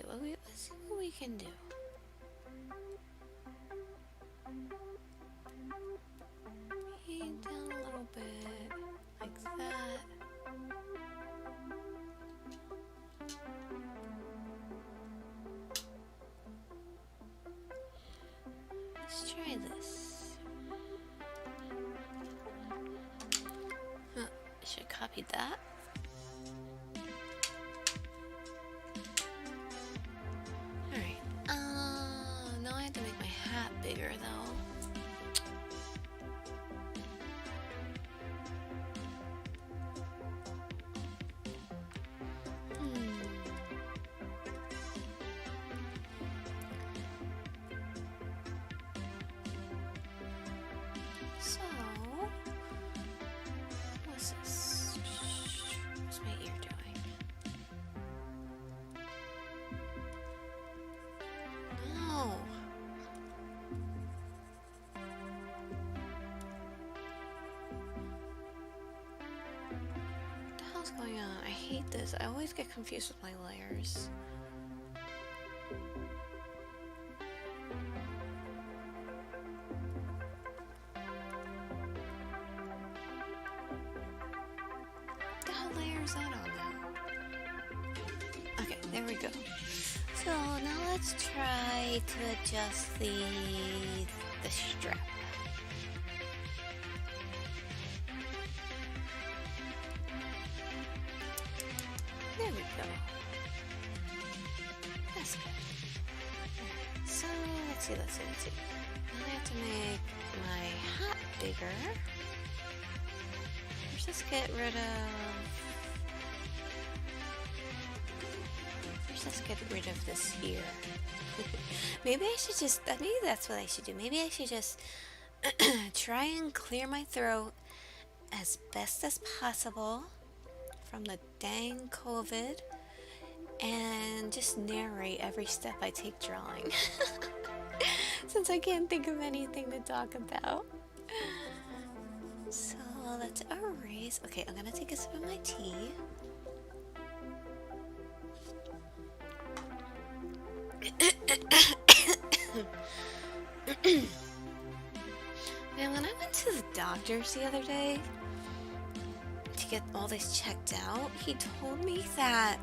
what we can do. Maybe down a little bit, like that. Let's try this. I should have copied that. Alright. Now I have to make my hat bigger though. So, what's this? What's my ear doing? No. What the hell's going on? I hate this. I always get confused with my layers. That on now. Okay, there we go. So now let's try to adjust the strap. There we go. That's good. So let's see. Now I have to make my hat bigger. Let's just get rid of. Let's get rid of this here. Maybe that's what I should do. Maybe I should just try and clear my throat as best as possible from the dang COVID and just narrate every step I take drawing. Since I can't think of anything to talk about. So let's erase. Okay, I'm gonna take a sip of my tea. Man, when I went to the doctor's the other day to get all this checked out, he told me that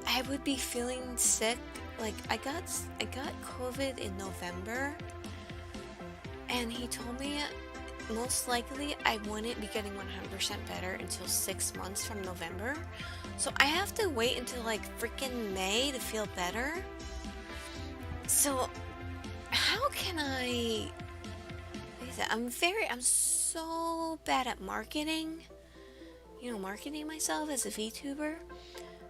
I would be feeling sick. Like I got COVID in November, and he told me most likely I wouldn't be getting 100% better until 6 months from November. So I have to wait until like freaking May to feel better. So how can I, I'm so bad at marketing, marketing myself as a VTuber.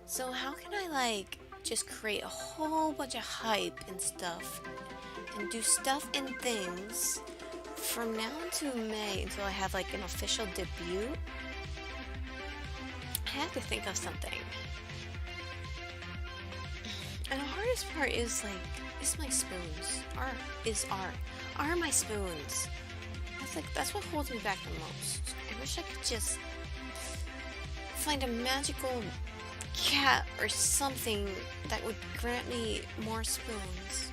So how can I like just create a whole bunch of hype and stuff and do stuff and things from now until May until I have like an official debut? I have to think of something. And the hardest part is my spoons. Are my spoons. That's what holds me back the most. I wish I could just find a magical cat or something that would grant me more spoons.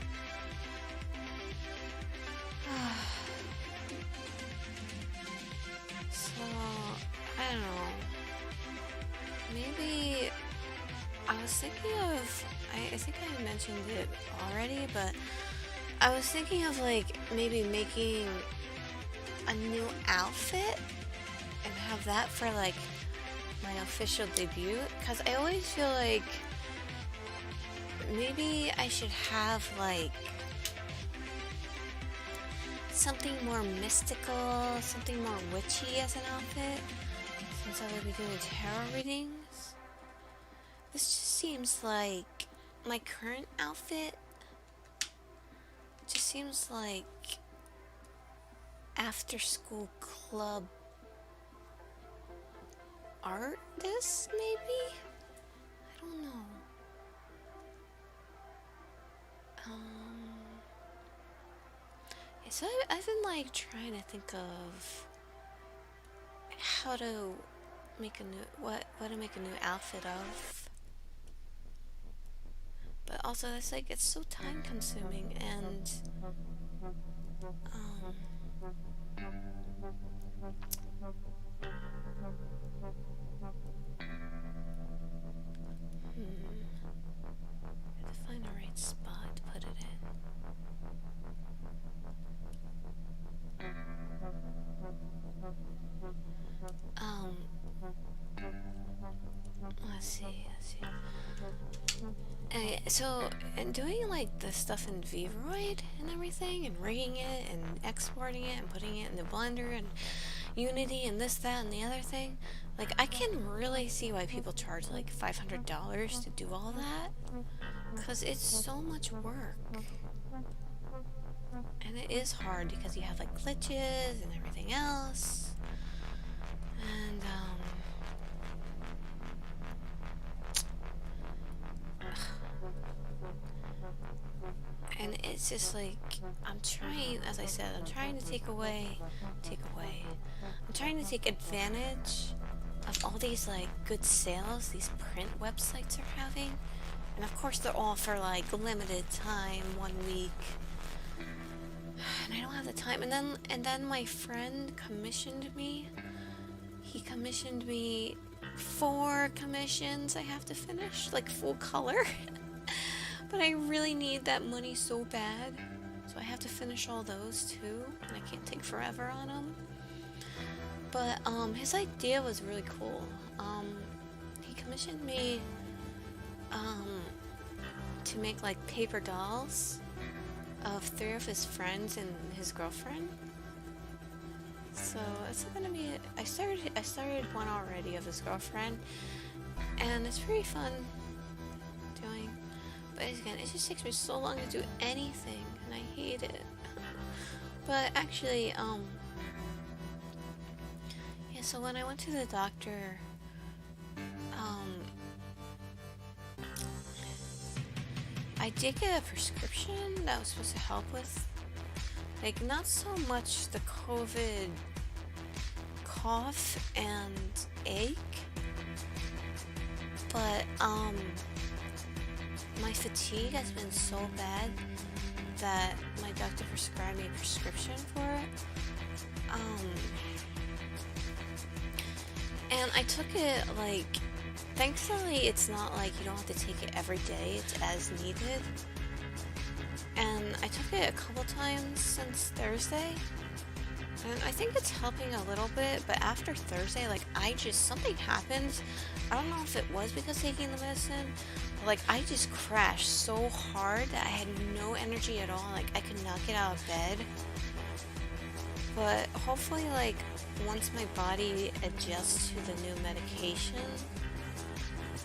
So, I don't know. Maybe I was thinking of, I think I mentioned it already, but I was thinking of maybe making a new outfit and have that for my official debut, because I always feel like maybe I should have something more mystical, something more witchy as an outfit, since I will be doing tarot readings. This just seems like my current outfit just seems like after school club artist, maybe? I don't know. So I've been trying to think of how to make a new what to make a new outfit of. But also it's it's so time consuming, and I have to find the right spot to put it in. Let's see. So, and doing the stuff in Vroid and everything, and rigging it, and exporting it, and putting it in the Blender, and Unity, and this, that, and the other thing, I can really see why people charge $500 to do all that, because it's so much work. And it is hard because you have glitches and everything else. And and it's just I'm trying, as I said, I'm trying to take advantage of all these good sales these print websites are having. And of course they're all for limited time, 1 week. And I don't have the time. And then my friend commissioned me. He commissioned me 4 commissions I have to finish, full color. But I really need that money so bad, so I have to finish all those too, and I can't take forever on them. But his idea was really cool. He commissioned me to make paper dolls of 3 of his friends and his girlfriend. So it's gonna be. I started one already of his girlfriend, and it's pretty fun doing. But again, it just takes me so long to do anything, and I hate it. But actually, yeah, so when I went to the doctor, I did get a prescription that was supposed to help with, not so much the COVID cough and ache, but, my fatigue has been so bad that my doctor prescribed me a prescription for it. And I took it thankfully it's not you don't have to take it every day, it's as needed. And I took it a couple times since Thursday, and I think it's helping a little bit, but after Thursday, something happened. I don't know if it was because taking the medicine, but I just crashed so hard that I had no energy at all. I could not get out of bed. But hopefully, once my body adjusts to the new medication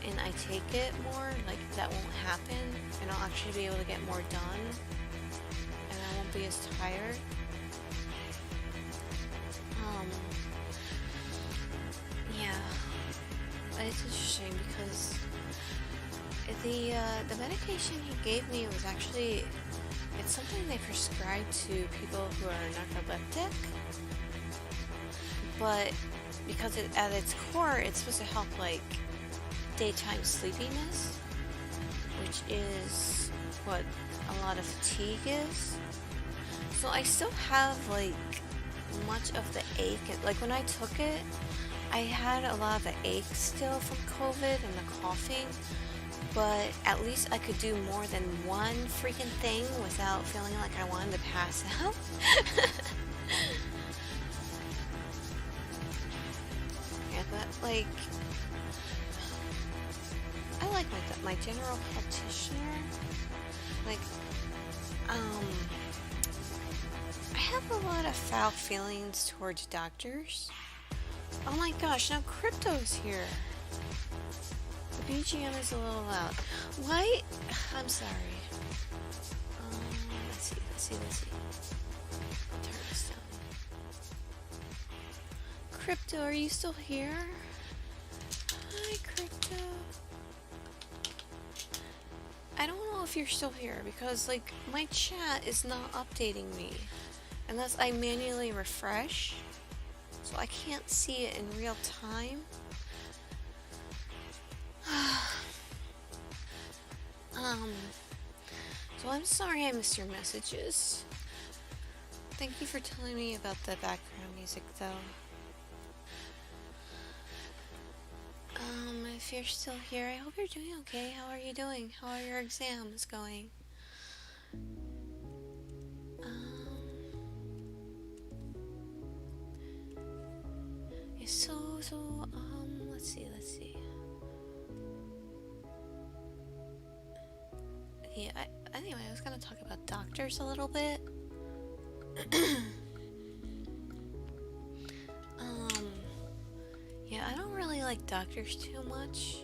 and I take it more, that won't happen, and I'll actually be able to get more done, and I won't be as tired. Yeah, but it's interesting because The medication he gave me was actually, it's something they prescribe to people who are narcoleptic, but because at its core, it's supposed to help like daytime sleepiness, which is what a lot of fatigue is. So I still have like much of the ache. Like when I took it, I had a lot of the ache still from COVID and the coughing, but at least I could do more than one freaking thing without feeling like I wanted to pass out. Yeah, but like, I like my general practitioner. Like, I have a lot of foul feelings towards doctors. Oh my gosh, now Crypto's here. The BGM is a little loud. Why? I'm sorry. Let's see. Turn this down. Crypto, are you still here? Hi, Crypto. I don't know if you're still here because, like, my chat is not updating me unless I manually refresh, so I can't see it in real time. So I'm sorry I missed your messages. Thank you for telling me about the background music, though. If you're still here, I hope you're doing okay. How are you doing? How are your exams going? Let's see. Yeah, anyway, I was gonna talk about doctors a little bit. Yeah, I don't really like doctors too much.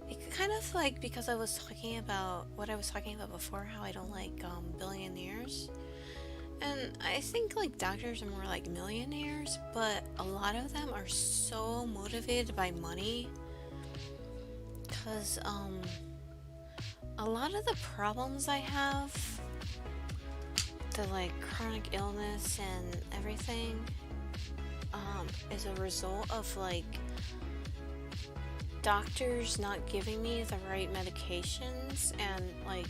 It kind of like, because I was talking about what I was talking about before, how I don't like billionaires. And I think like doctors are more like millionaires, but a lot of them are so motivated by money. Cause a lot of the problems I have, the like chronic illness and everything, is a result of like doctors not giving me the right medications and like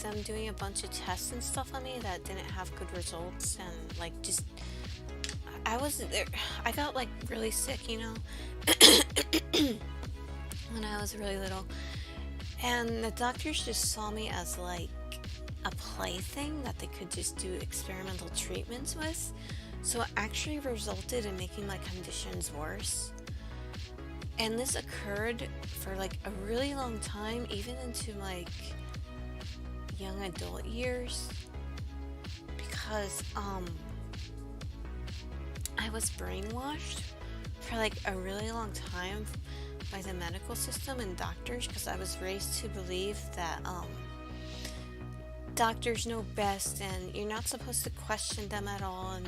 them doing a bunch of tests and stuff on me that didn't have good results, and like just I got like really sick, you know, when I was really little, and the doctors just saw me as like a plaything that they could just do experimental treatments with. So it actually resulted in making my conditions worse. And this occurred for like a really long time, even into like young adult years, because I was brainwashed for like a really long time by the medical system and doctors, because I was raised to believe that doctors know best and you're not supposed to question them at all, and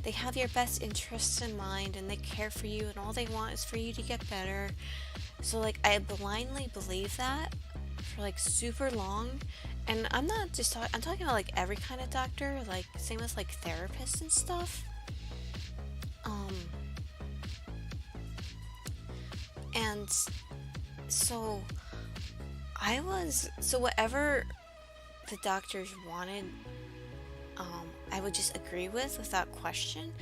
they have your best interests in mind and they care for you and all they want is for you to get better. So like I blindly believed that for like super long. And I'm not just I'm talking about like every kind of doctor, like same as like therapists and stuff. And so whatever the doctors wanted, I would just agree with without question,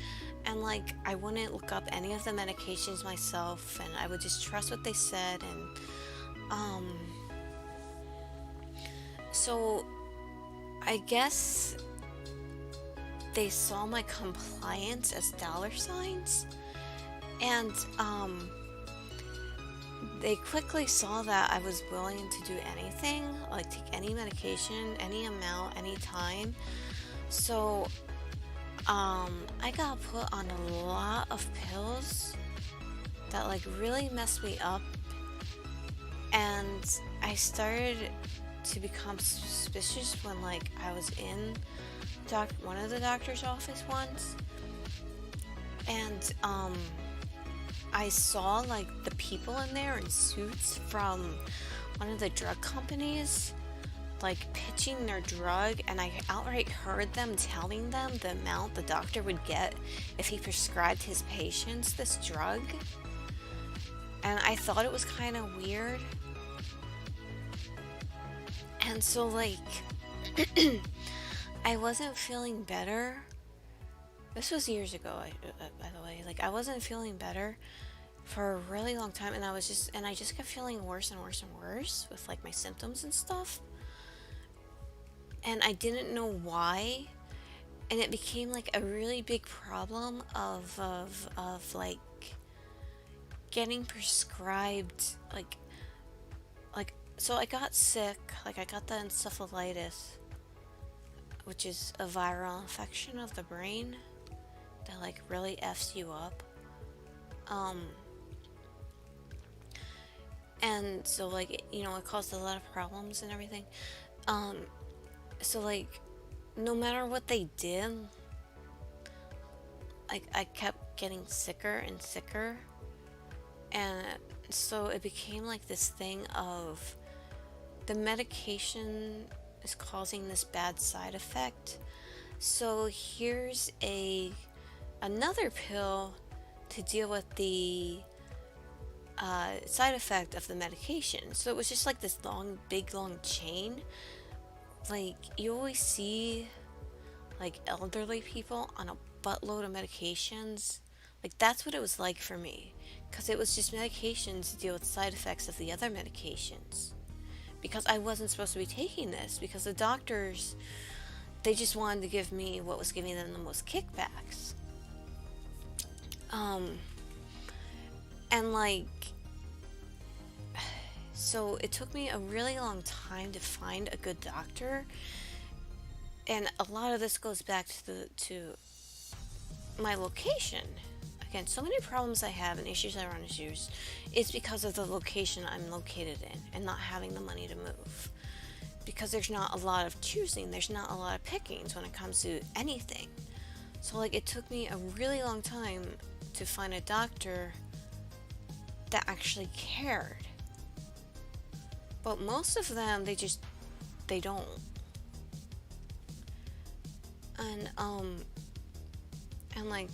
and like I wouldn't look up any of the medications myself, and I would just trust what they said. And so I guess they saw my compliance as dollar signs, and they quickly saw that I was willing to do anything, like take any medication, any amount, any time. So I got put on a lot of pills that like really messed me up, and I started to become suspicious when like I was in one of the doctor's office once, and I saw like the people in there in suits from one of the drug companies like pitching their drug, and I outright heard them telling them the amount the doctor would get if he prescribed his patients this drug. And I thought it was kind of weird. And so like I wasn't feeling better. This was years ago, by the way. Like I wasn't feeling better for a really long time, and I just kept feeling worse and worse and worse with like my symptoms and stuff. And I didn't know why, and it became like a really big problem of like getting prescribed like so I got sick. Like I got the encephalitis, which is a viral infection of the brain that like really f's you up. And so like, you know, it caused a lot of problems and everything. So like no matter what they did, I kept getting sicker and sicker. And so it became like this thing of the medication is causing this bad side effect. So here's another pill to deal with the side effect of the medication. So it was just like this big long chain. Like you always see like elderly people on a buttload of medications. Like that's what it was like for me, because it was just medications to deal with side effects of the other medications, because I wasn't supposed to be taking this, because the doctors, they just wanted to give me what was giving them the most kickbacks. And like, so it took me a really long time to find a good doctor, and a lot of this goes back to my location. Again, so many problems I have and issues I run into is because of the location I'm located in and not having the money to move. Because there's not a lot of choosing, there's not a lot of pickings when it comes to anything. So like it took me a really long time to find a doctor that actually cared. But most of them, they don't. And like,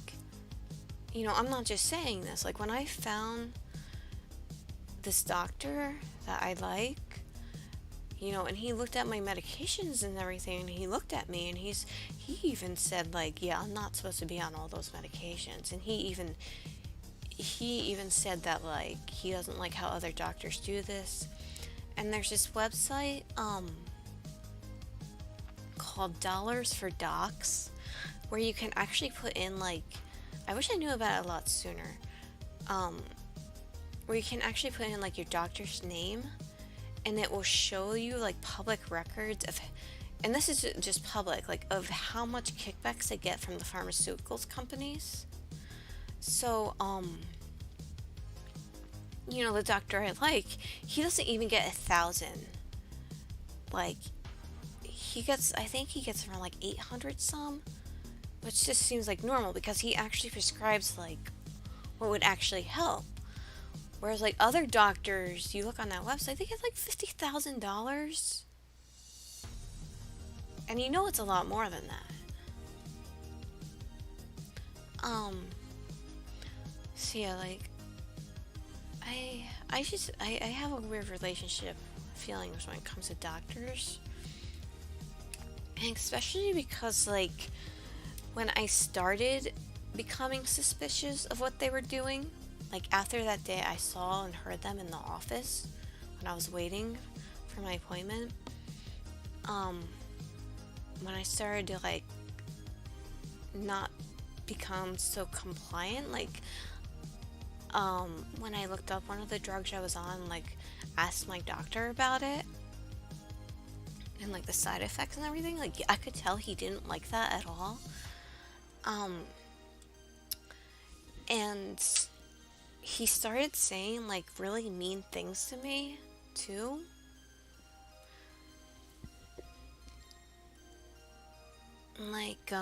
you know, I'm not just saying this. Like when I found this doctor that I like, you know, and he looked at my medications and everything, and he looked at me, and he even said like, yeah, I'm not supposed to be on all those medications. And he even said that like he doesn't like how other doctors do this. And there's this website called Dollars for Docs, where you can actually put in like, I wish I knew about it a lot sooner, where you can actually put in like your doctor's name, and it will show you like public records of, and this is just public, like of how much kickbacks they get from the pharmaceuticals companies. So you know, the doctor I like, he doesn't even get 1,000. Like, I think he gets around like 800 some, which just seems like normal, because he actually prescribes like what would actually help. Whereas like other doctors, you look on that website, they get like $50,000. And you know it's a lot more than that. So yeah, like, I have a weird relationship feelings when it comes to doctors. And especially because like when I started becoming suspicious of what they were doing, like after that day I saw and heard them in the office when I was waiting for my appointment, when I started to like not become so compliant, like when I looked up one of the drugs I was on, like asked my doctor about it and like the side effects and everything, like I could tell he didn't like that at all. And he started saying like really mean things to me too. Like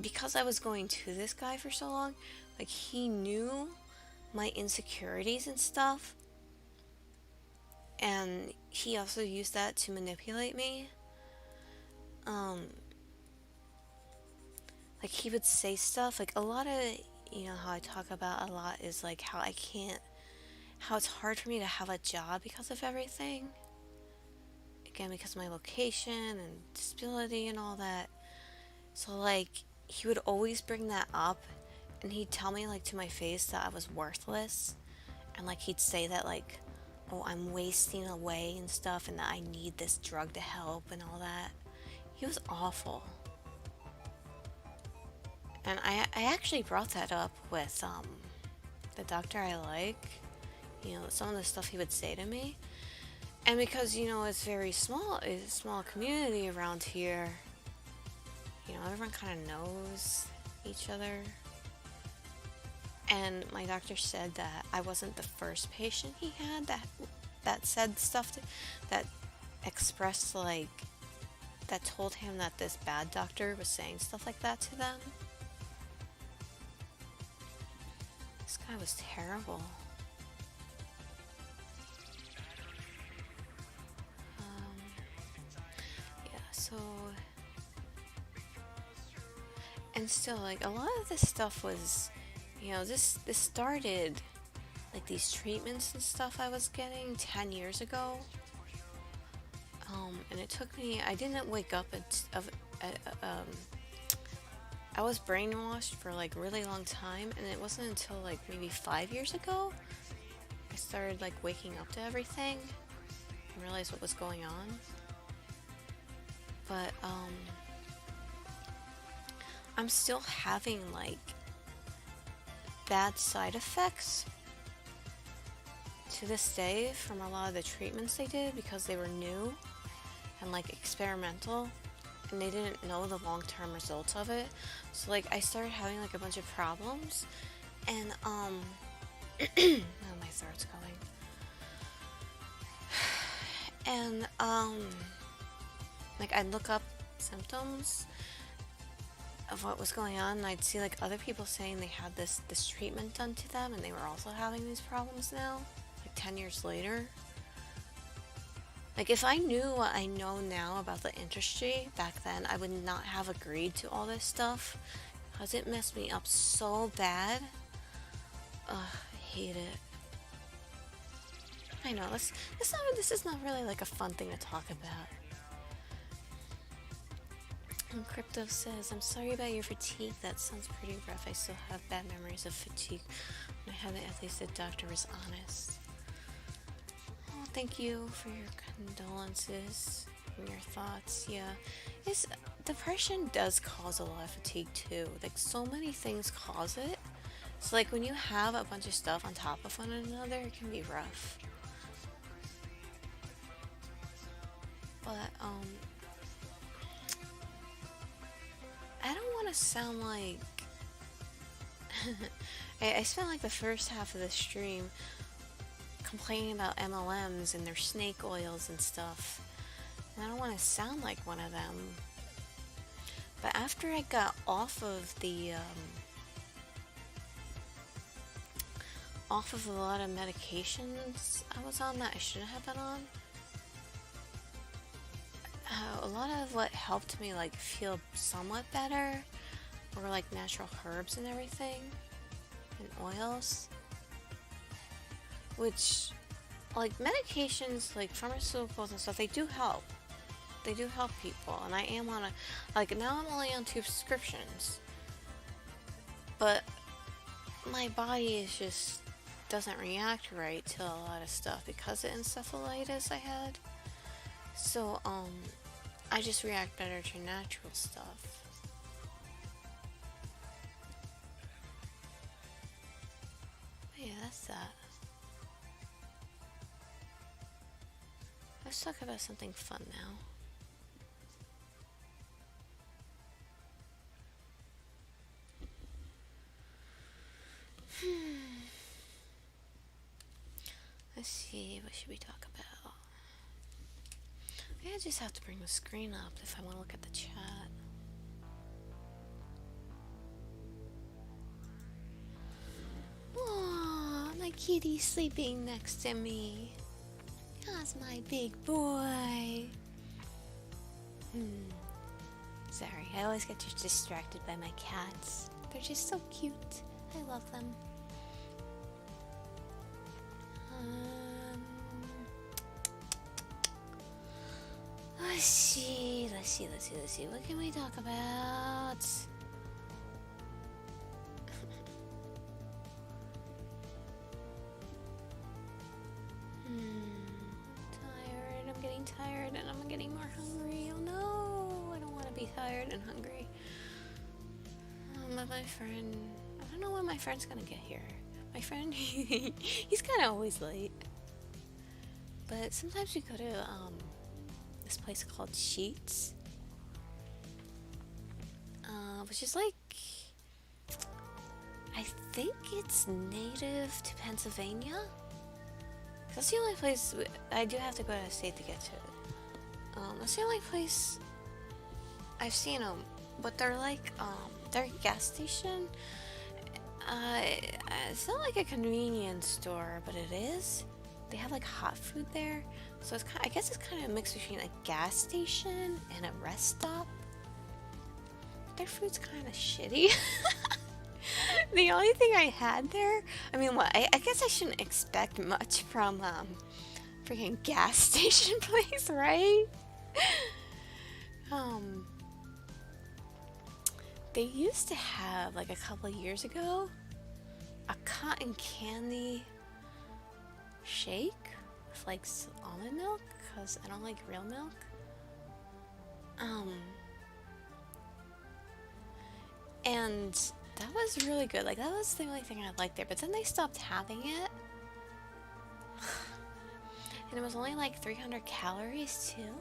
because I was going to this guy for so long, Like, he knew my insecurities and stuff, and he also used that to manipulate me. Um, like, he would say stuff, like, a lot of, how I talk about a lot is, like, how it's hard for me to have a job because of everything. Again, because of my location and disability and all that. So, like, he would always bring that up, and he'd tell me, like, to my face that I was worthless. And, like, he'd say that, like, oh, I'm wasting away and stuff, and that I need this drug to help and all that. He was awful. And I actually brought that up with the doctor I like. Some of the stuff he would say to me. And because, it's it's a small community around here, everyone kind of knows each other. And my doctor said that I wasn't the first patient he had that said stuff that expressed, like, that told him that this bad doctor was saying stuff like that to them. This guy was terrible. So, and still, like, a lot of this stuff was, this started, like, these treatments and stuff I was getting 10 years ago. And it took me, I didn't wake up I was brainwashed for, like, a really long time, and it wasn't until, like, maybe 5 years ago I started, like, waking up to everything and realized what was going on. But, I'm still having, like, bad side effects to this day from a lot of the treatments they did because they were new and, like, experimental, and they didn't know the long-term results of it. So, like, I started having, like, a bunch of problems, and, oh, my throat's going. And, like, I'd look up symptoms of what was going on, and I'd see, like, other people saying they had this treatment done to them, and they were also having these problems now, like, 10 years later. Like, if I knew what I know now about the industry back then, I would not have agreed to all this stuff, because it messed me up so bad. Ugh, I hate it. I know, this is not really, like, a fun thing to talk about. And Crypto says, I'm sorry about your fatigue. That sounds pretty rough. I still have bad memories of fatigue. When I had it, at least the doctor was honest. Oh, thank you for your condolences and your thoughts. Yeah, depression does cause a lot of fatigue too. Like, so many things cause it. So, like, when you have a bunch of stuff on top of one another, it can be rough. But, I don't want to sound like... I spent, like, the first half of the stream complaining about MLMs and their snake oils and stuff. And I don't want to sound like one of them. But after I got off of a lot of medications I was on that I shouldn't have been on, a lot of what helped me, like, feel somewhat better were, like, natural herbs and everything, and oils, which, like, medications, like, pharmaceuticals and stuff, they do help people, and I am on now I'm only on 2 prescriptions, but my body doesn't react right to a lot of stuff because of encephalitis I had. So, I just react better to natural stuff. But yeah, that's that. Let's talk about something fun now. Let's see, what should we talk about? I just have to bring the screen up if I want to look at the chat. kitty sleeping next to me. That's my big boy. Sorry, I always get distracted by my cats. They're just so cute. I love them. Let's see. What can we talk about? Tired. I'm getting tired and I'm getting more hungry. Oh no, I don't want to be tired and hungry. But my friend, I don't know when my friend's gonna get here. My friend, he's kind of always late. But sometimes we go to this place called Sheetz, which is like, I think it's native to Pennsylvania. That's the only place I do have to go out of state to get to it. That's the only place I've seen them, but they're like they're a gas station. It's not like a convenience store, but it is. They have like hot food there, so it's I guess it's kind of a mix between a gas station and a rest stop. Their food's kind of shitty. The only thing I had there, I mean, what? I guess I shouldn't expect much from freaking gas station place, right? They used to have, like a couple of years ago, a cotton candy shake with like almond milk, because I don't like real milk. And that was really good. Like, that was the only thing I liked there, but then they stopped having it. And it was only like 300 calories too.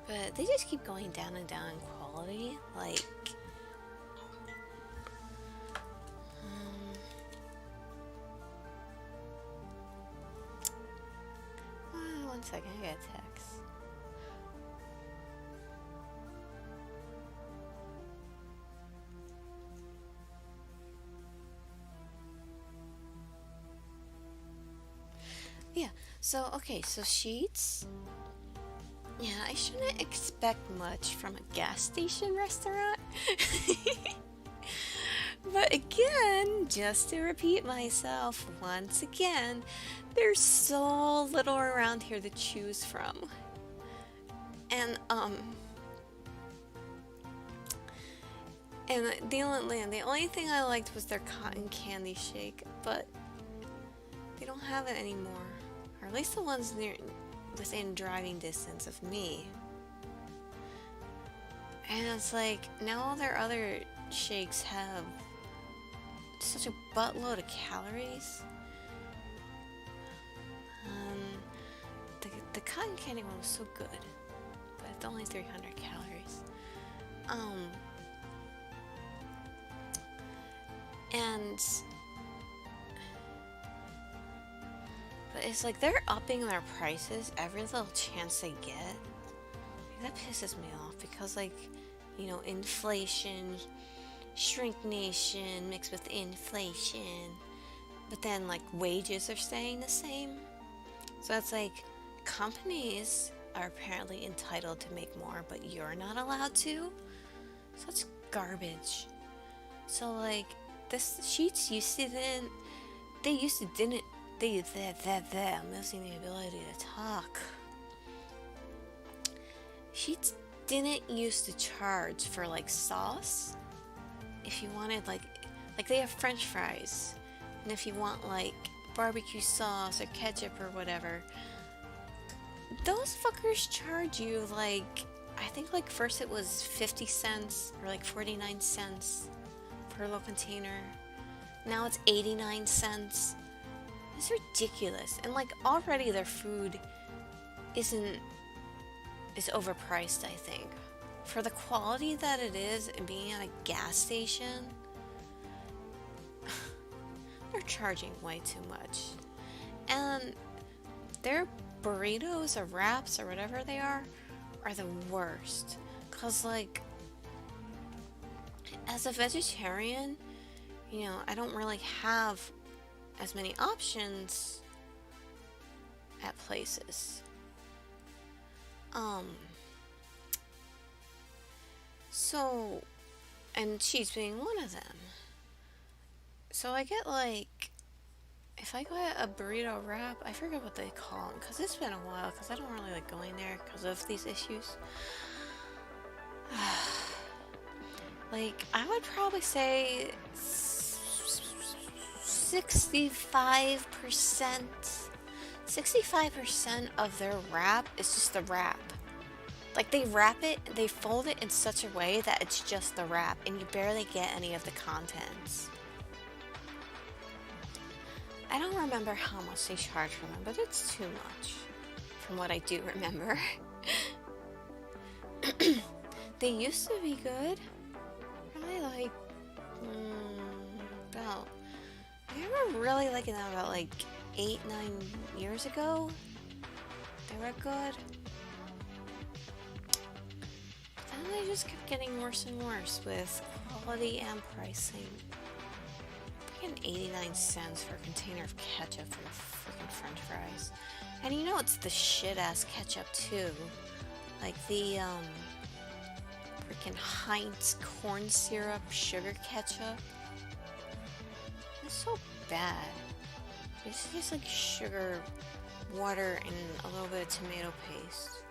But they just keep going down and down in quality. Like, one second, I got a text. Yeah, so, okay, so Sheetz. Yeah, I shouldn't expect much from a gas station restaurant. But again, just to repeat myself once again, there's so little around here to choose from. And the only thing I liked was their cotton candy shake, but they don't have it anymore. Or at least the ones within driving distance of me. And it's like, now all their other shakes have such a buttload of calories. The cotton candy one was so good, but it's only 300 calories. But it's like they're upping their prices every little chance they get. That pisses me off because, like, you know, inflation, shrink nation mixed with inflation, but then like wages are staying the same. So that's like, companies are apparently entitled to make more, but you're not allowed to. Such garbage. So like, this Sheetz I'm losing the ability to talk. Sheetz didn't used to charge for like sauce. If you wanted like they have French fries, and if you want like barbecue sauce or ketchup or whatever, those fuckers charge you like, I think like first it was 50 cents or like 49 cents per little container. Now it's 89 cents. It's ridiculous. And like, already their food is overpriced, I think. For the quality that it is and being at a gas station, they're charging way too much. And their burritos or wraps or whatever they are the worst. Cause like, As a vegetarian, I don't really have as many options at places. Um, so, and Sheetz being one of them. So I get like, if I get a burrito wrap, I forget what they call them, because it's been a while, because I don't really like going there because of these issues. Like, I would probably say 65% of their wrap is just the wrap. Like, they wrap it, they fold it in such a way that it's just the wrap, and you barely get any of the contents. I don't remember how much they charge for them, but it's too much, from what I do remember. They used to be good. Probably like, about, I remember really liking them about like 8-9 years ago. They were good. Then they just kept getting worse and worse with quality and pricing. Freaking 89 cents for a container of ketchup for freaking french fries. And it's the shit ass ketchup too. Like the freaking Heinz corn syrup sugar ketchup. It's so bad. It's just like sugar, water, and a little bit of tomato paste.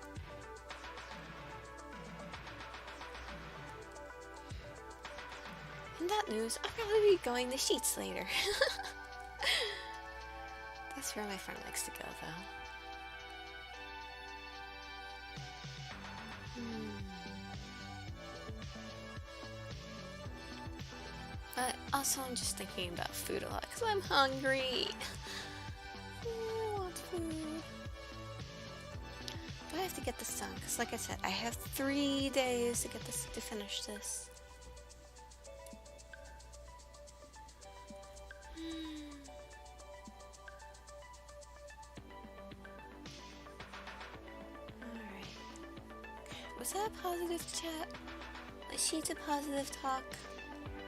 In that news, I'll probably be going to Sheetz later. That's where my friend likes to go, though. But also, I'm just thinking about food a lot because I'm hungry. I want food. But I have to get this done because, like I said, I have 3 days to finish this. Alright. Was that a positive chat? Was Sheetz a positive talk?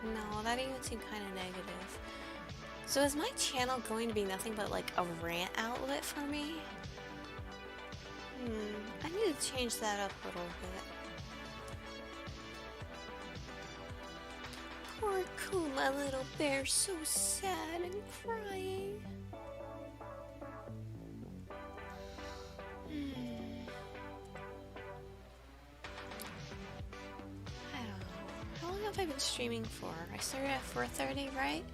No, that even seemed kind of negative. So is my channel going to be nothing but like a rant outlet for me? I need to change that up a little bit. Poor Cool, my little bear, so sad and crying. How long have I been streaming for? I started at 4:30, right?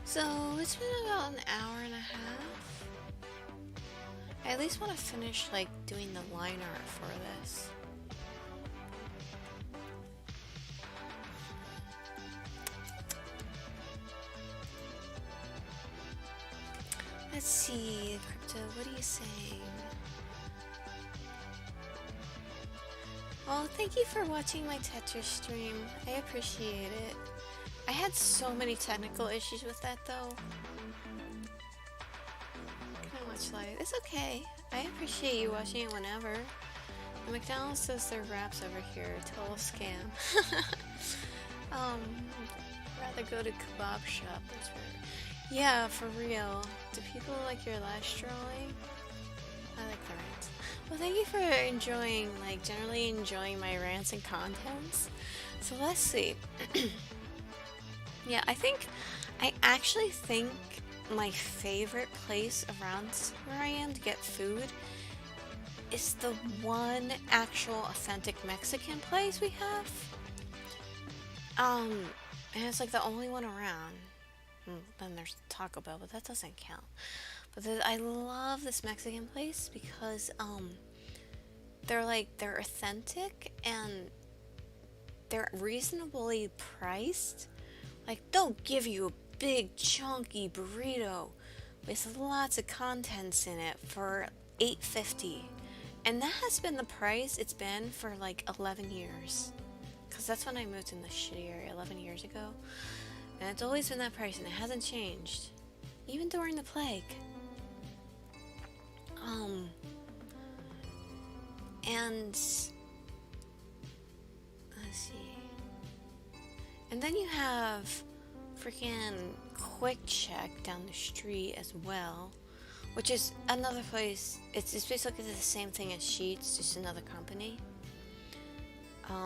So it's been about an hour and a half. I at least want to finish like doing the line art for this. Let's see, Crypto, what are you saying? Oh, thank you for watching my Tetris stream. I appreciate it. I had so many technical issues with that though. Can I watch live? It's okay. I appreciate you watching it whenever. McDonald's says their wraps over here. Total scam. Rather go to kebab shop. That's weird. Yeah, for real. Do people like your last drawing? I like the rants. Well, thank you for generally enjoying my rants and contents. So let's see. Yeah, I actually think my favorite place around where I am to get food is the one actual authentic Mexican place we have. And it's like the only one around. Then there's Taco Bell, but that doesn't count. But I love this Mexican place because they're authentic and they're reasonably priced. Like, they'll give you a big chunky burrito with lots of contents in it for $8.50, and that has been the price it's been for like 11 years. Cause that's when I moved in this shitty area 11 years ago, and it's always been that price, and it hasn't changed, even during the plague. And let's see. And then you have freaking Quick Check down the street as well, which is another place. It's basically the same thing as Sheetz, just another company.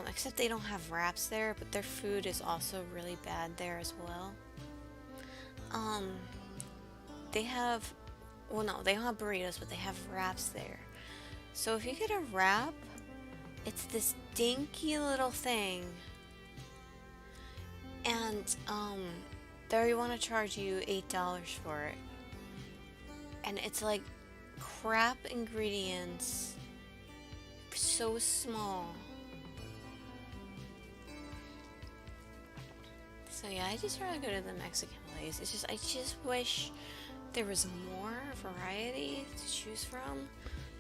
Except they don't have wraps there, but their food is also really bad there as well. They have, well, no, they don't have burritos, but they have wraps there. So if you get a wrap, it's this dinky little thing, and they want to charge you $8 for it, and it's like crap ingredients, so small. So yeah, I just rather go to the Mexican place. It's just, I just wish there was more variety to choose from,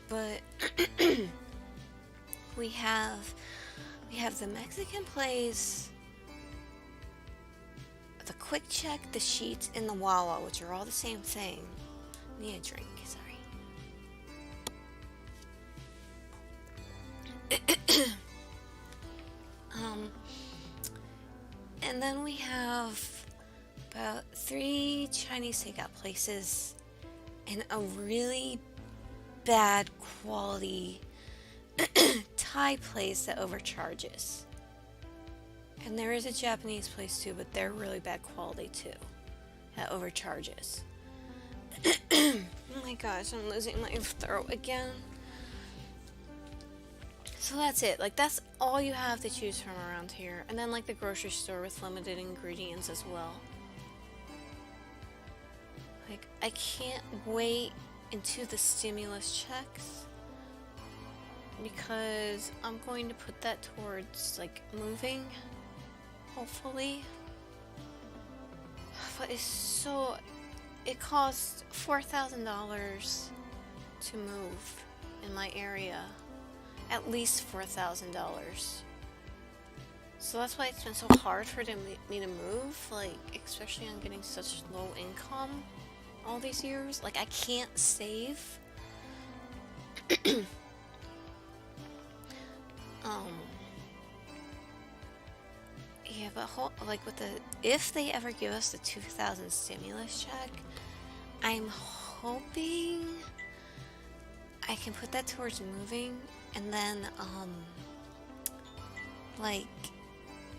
but we have the Mexican place, the Quick Check, the Sheetz, and the WaWa, which are all the same thing. Need a drink, sorry. And then we have about 3 Chinese takeout places and a really bad quality Thai place that overcharges. And there is a Japanese place too, but they're really bad quality too, that overcharges. Oh my gosh, I'm losing my throat again. So that's it. Like, that's all you have to choose from around here. And then like the grocery store with limited ingredients as well. Like, I can't wait into the stimulus checks, because I'm going to put that towards like moving, hopefully. But it costs $4,000 to move in my area. At least $4,000. So that's why it's been so hard for me to move, like, especially on getting such low income all these years. Like, I can't save. Yeah, but like with if they ever give us the 2000 stimulus check, I'm hoping I can put that towards moving, and then like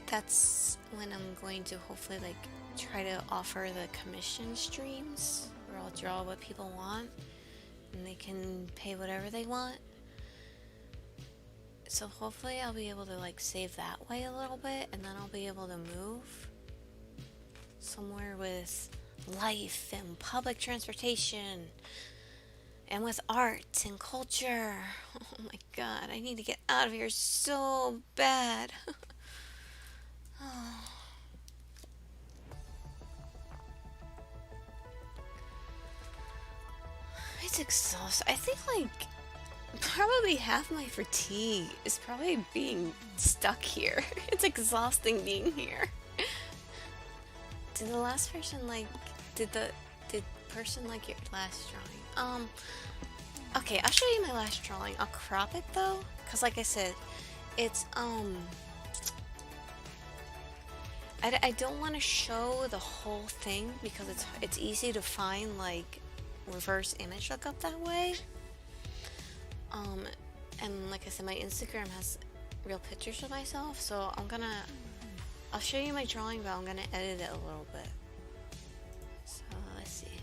that's when I'm going to hopefully like try to offer the commission streams where I'll draw what people want and they can pay whatever they want. So hopefully I'll be able to like save that way a little bit, and then I'll be able to move somewhere with life and public transportation and with art and culture. Oh my god, I need to get out of here so bad. Oh. It's exhausting. I think like probably half my fatigue is probably being stuck here. It's exhausting being here. Did the last person like did person like your last drawing? Okay, I'll show you my last drawing. I'll crop it though, cause like I said, it's I don't want to show the whole thing because it's easy to find like reverse image lookup that way. And like I said, my Instagram has real pictures of myself, so I'll show you my drawing, but I'm gonna edit it a little bit. So let's see.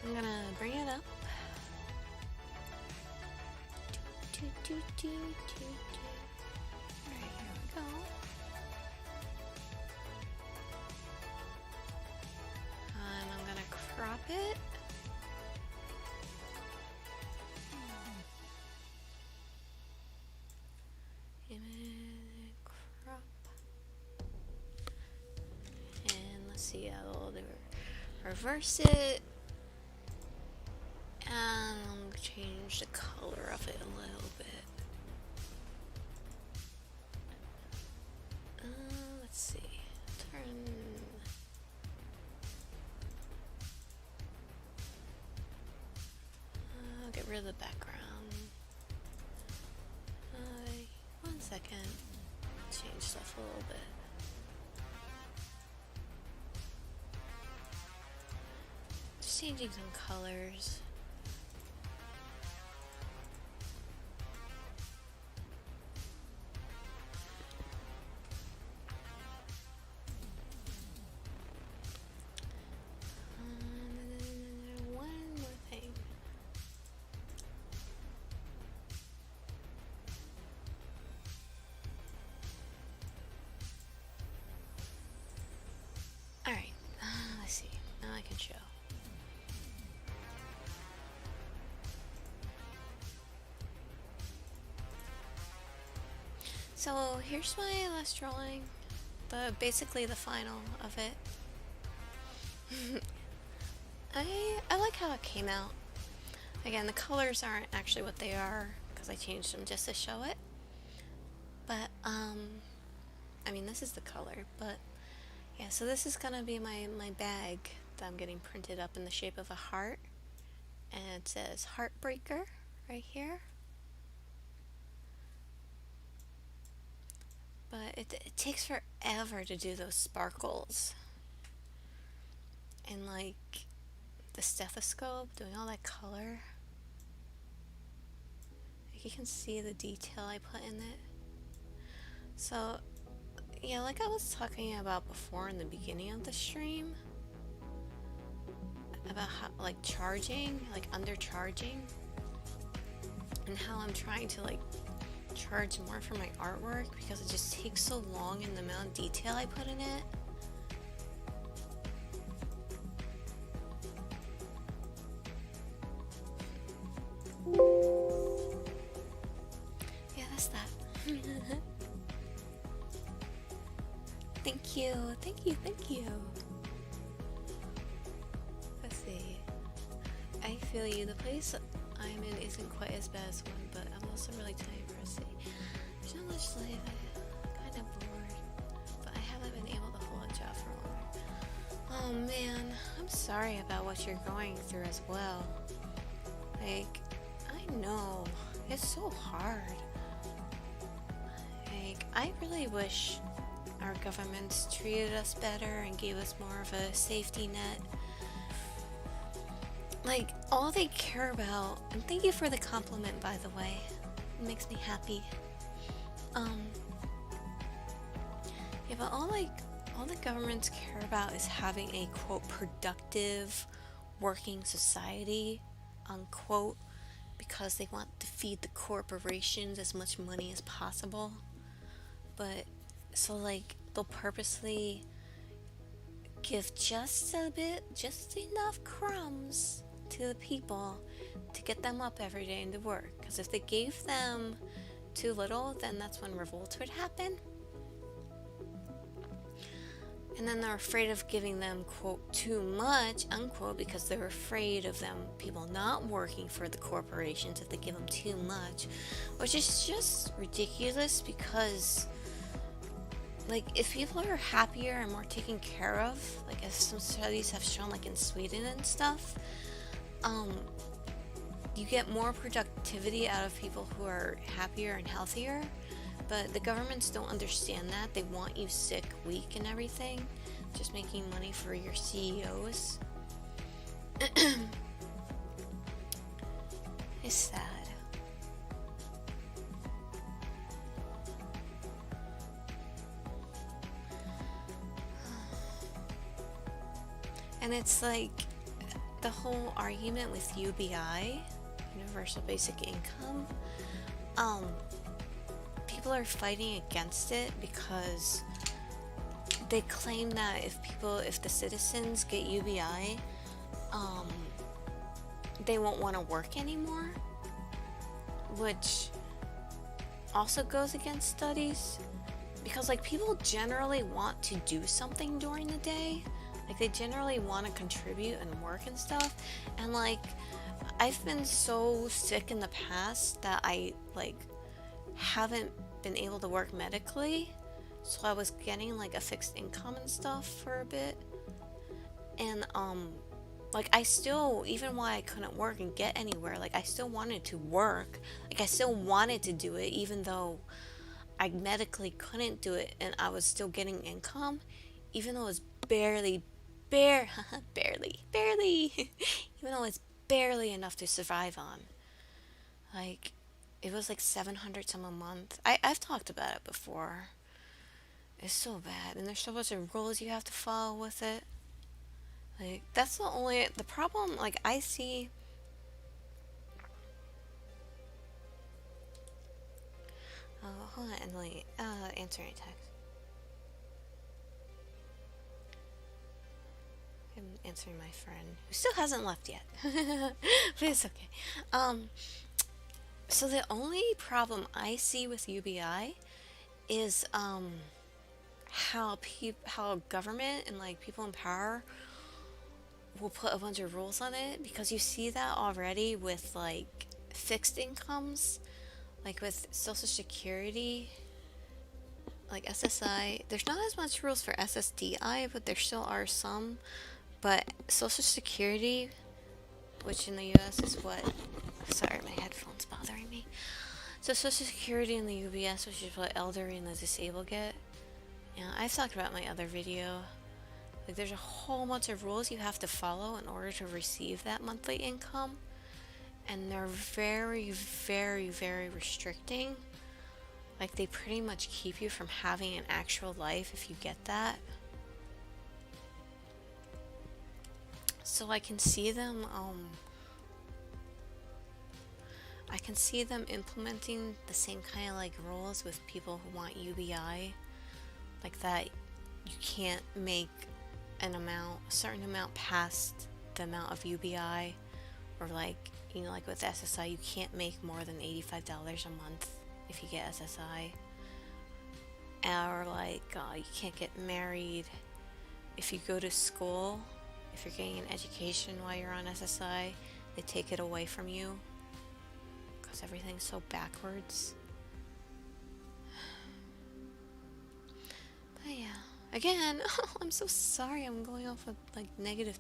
I'm gonna bring it up. Alright, here we go. And I'm gonna crop it. Image crop. And let's see, I'll reverse it. And I'm gonna change the color of it a little bit. Let's see. I'll get rid of the background. 1 second. Change stuff a little bit. Just changing some colors. One more thing. Alright, let's see. Now I can show. So here's my last drawing, basically the final of it. I like how it came out. Again, the colors aren't actually what they are because I changed them just to show it. But I mean, this is the color, but yeah, so this is gonna be my bag that I'm getting printed up in the shape of a heart, and it says Heartbreaker right here. But it takes forever to do those sparkles. And like the stethoscope, doing all that color. Like you can see the detail I put in it. So, yeah, like I was talking about before in the beginning of the stream, about how, like, charging, like undercharging, and how I'm trying to, like, charge more for my artwork because it just takes so long in the amount of detail I put in it. Yeah, that's that. Thank you, thank you, thank you. Let's see. I feel you. The place I'm in isn't quite as bad as one, but I'm also really tired for a city. There's not much life. I'm kind of bored, but I haven't been able to hold a job for longer. Oh man, I'm sorry about what you're going through as well. Like, I know, it's so hard. Like, I really wish our governments treated us better and gave us more of a safety net. Like, all they care about, and thank you for the compliment, by the way, it makes me happy. Yeah, but all the governments care about is having a, quote, productive working society, unquote, because they want to feed the corporations as much money as possible. But, so like, they'll purposely give just a bit, just enough crumbs to the people to get them up every day into work. Because if they gave them too little, then that's when revolts would happen. And then they're afraid of giving them, quote, too much, unquote, because they're afraid of them, people not working for the corporations if they give them too much, which is just ridiculous because, like, if people are happier and more taken care of, like, as some studies have shown, like in Sweden and stuff, you get more productivity out of people who are happier and healthier. But the governments don't understand that. They want you sick, weak, and everything. Just making money for your CEOs. It's sad. And it's like the whole argument with UBI, Universal Basic Income. People are fighting against it because they claim that if the citizens get UBI, they won't want to work anymore, which also goes against studies because, like, people generally want to do something during the day. Like, they generally want to contribute and work and stuff. And, like, I've been so sick in the past that I, like, haven't been able to work medically, so I was getting like a fixed income and stuff for a bit, and Like, I still, even while I couldn't work and get anywhere, like, I still wanted to work. Like, I still wanted to do it, even though I medically couldn't do it and I was still getting income, even though it was barely, even though it's barely enough to survive on. Like, it was like 700 some a month. I've talked about it before. It's so bad, and there's so much of rules you have to follow with it. Like, that's the problem, like, I see. Hold on, Emily, answering text. I'm answering my friend, who still hasn't left yet. But it's okay. So the only problem I see with UBI is, how government and, like, people in power will put a bunch of rules on it, because you see that already with, like, fixed incomes, like with Social Security, like SSI. There's not as much rules for SSDI, but there still are some. But Social Security, which in the US is what. Sorry, my headphone's bothering me. So Social Security in the UBS, which is what elderly and the disabled get. Yeah, I've talked about in my other video. Like, there's a whole bunch of rules you have to follow in order to receive that monthly income. And they're very, very, very restricting. Like, they pretty much keep you from having an actual life if you get that. So I can see them, implementing the same kind of, like, rules with people who want UBI. Like, that you can't make a certain amount past the amount of UBI, or, like, you know, like with SSI, you can't make more than $85 a month if you get SSI. Or, like, you can't get married if you go to school. If you're getting an education while you're on SSI, they take it away from you because everything's so backwards. But yeah, again, I'm so sorry I'm going off of, like, negative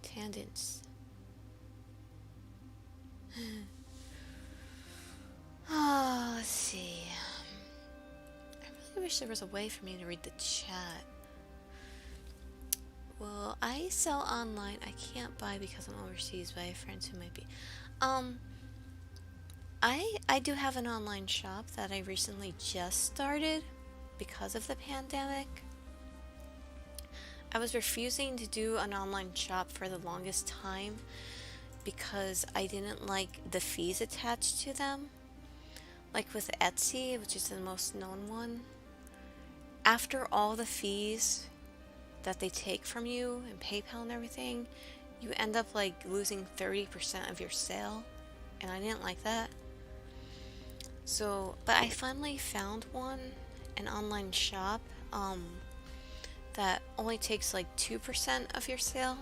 tangents. Oh, let's see. I really wish there was a way for me to read the chat. Well, I sell online. I can't buy because I'm overseas, but I have friends who might be. I do have an online shop that I recently just started because of the pandemic. I was refusing to do an online shop for the longest time because I didn't like the fees attached to them. Like with Etsy, which is the most known one, after all the fees that they take from you and PayPal and everything, you end up, like, losing 30% of your sale, and I didn't like that. So, but I finally found an online shop, that only takes, like, 2% of your sale,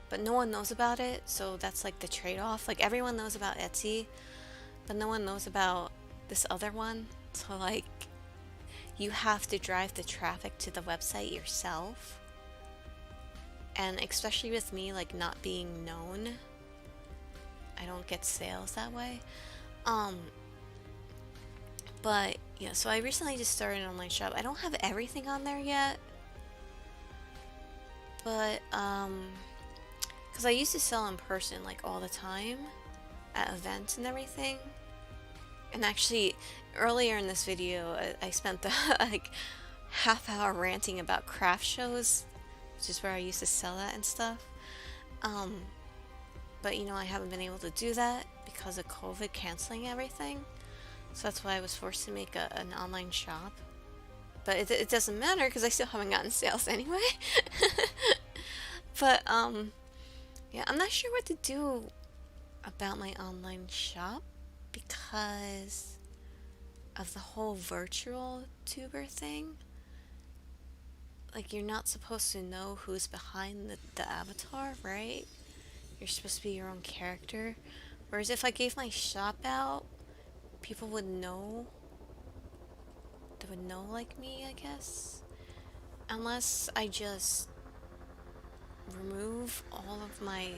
but no one knows about it, so that's, like, the trade-off. Like, everyone knows about Etsy, but no one knows about this other one, so, like, you have to drive the traffic to the website yourself. And especially with me, like, not being known, I don't get sales that way. But yeah, so I recently just started an online shop. I don't have everything on there yet, but because I used to sell in person, like, all the time at events and everything. And actually, earlier in this video, I spent the like half hour ranting about craft shows, which is where I used to sell that and stuff. But you know, I haven't been able to do that because of COVID canceling everything. So that's why I was forced to make an online shop. But it doesn't matter because I still haven't gotten sales anyway. But yeah, I'm not sure what to do about my online shop because of the whole virtual tuber thing. Like, you're not supposed to know who's behind the avatar, right? You're supposed to be your own character. Whereas if I gave my shop out, people would know. They would know, like, me, I guess. Unless I just remove all of my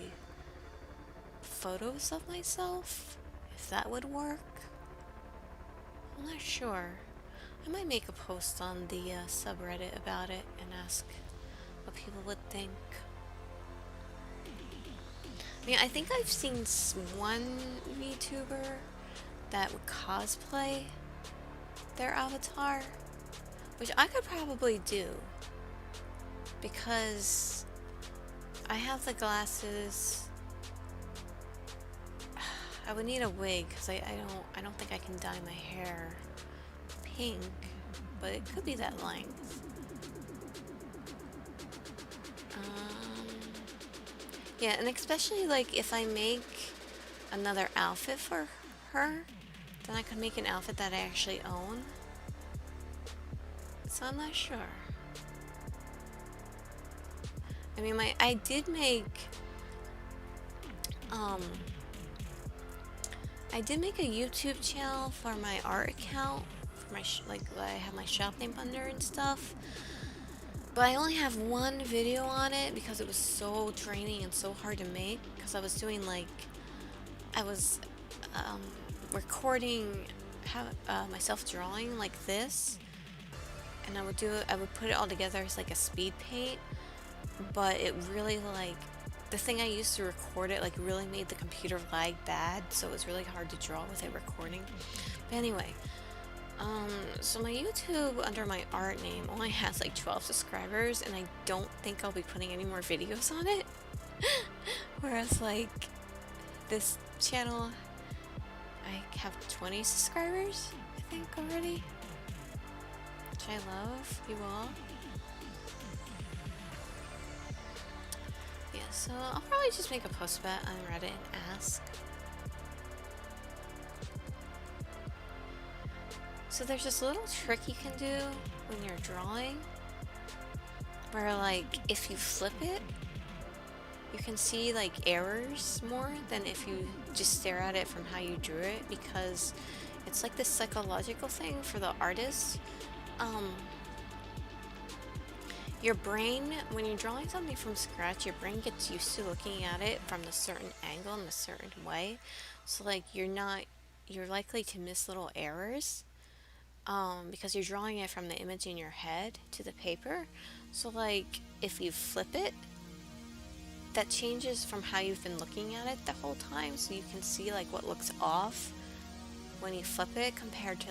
photos of myself, if that would work. I'm not sure. I might make a post on the subreddit about it and ask what people would think. I mean, I think I've seen one VTuber that would cosplay their avatar, which I could probably do because I have the glasses. I would need a wig because I don't think I can dye my hair pink, but it could be that length. Yeah, and especially like if I make another outfit for her, then I could make an outfit that I actually own. So I'm not sure. I mean, I did make a YouTube channel for my art account, for my I have my shop name under and stuff. But I only have one video on it because it was so draining and so hard to make. Because I was doing I was recording myself drawing like this, and I would put it all together as like a speed paint. But it really the thing I used to record it really made the computer lag bad, so it was really hard to draw with it recording. But anyway. So my YouTube under my art name only has 12 subscribers, and I don't think I'll be putting any more videos on it. Whereas this channel, I have 20 subscribers, I think, already. Which I love, you all. Yeah, so I'll probably just make a post about it on Reddit and ask. So there's this little trick you can do when you're drawing where if you flip it, you can see errors more than if you just stare at it from how you drew it, because it's this psychological thing for the artist. Your brain, when you're drawing something from scratch, your brain gets used to looking at it from a certain angle in a certain way. So you're likely to miss little errors. Because you're drawing it from the image in your head to the paper. So if you flip it, that changes from how you've been looking at it the whole time, so you can see what looks off when you flip it compared to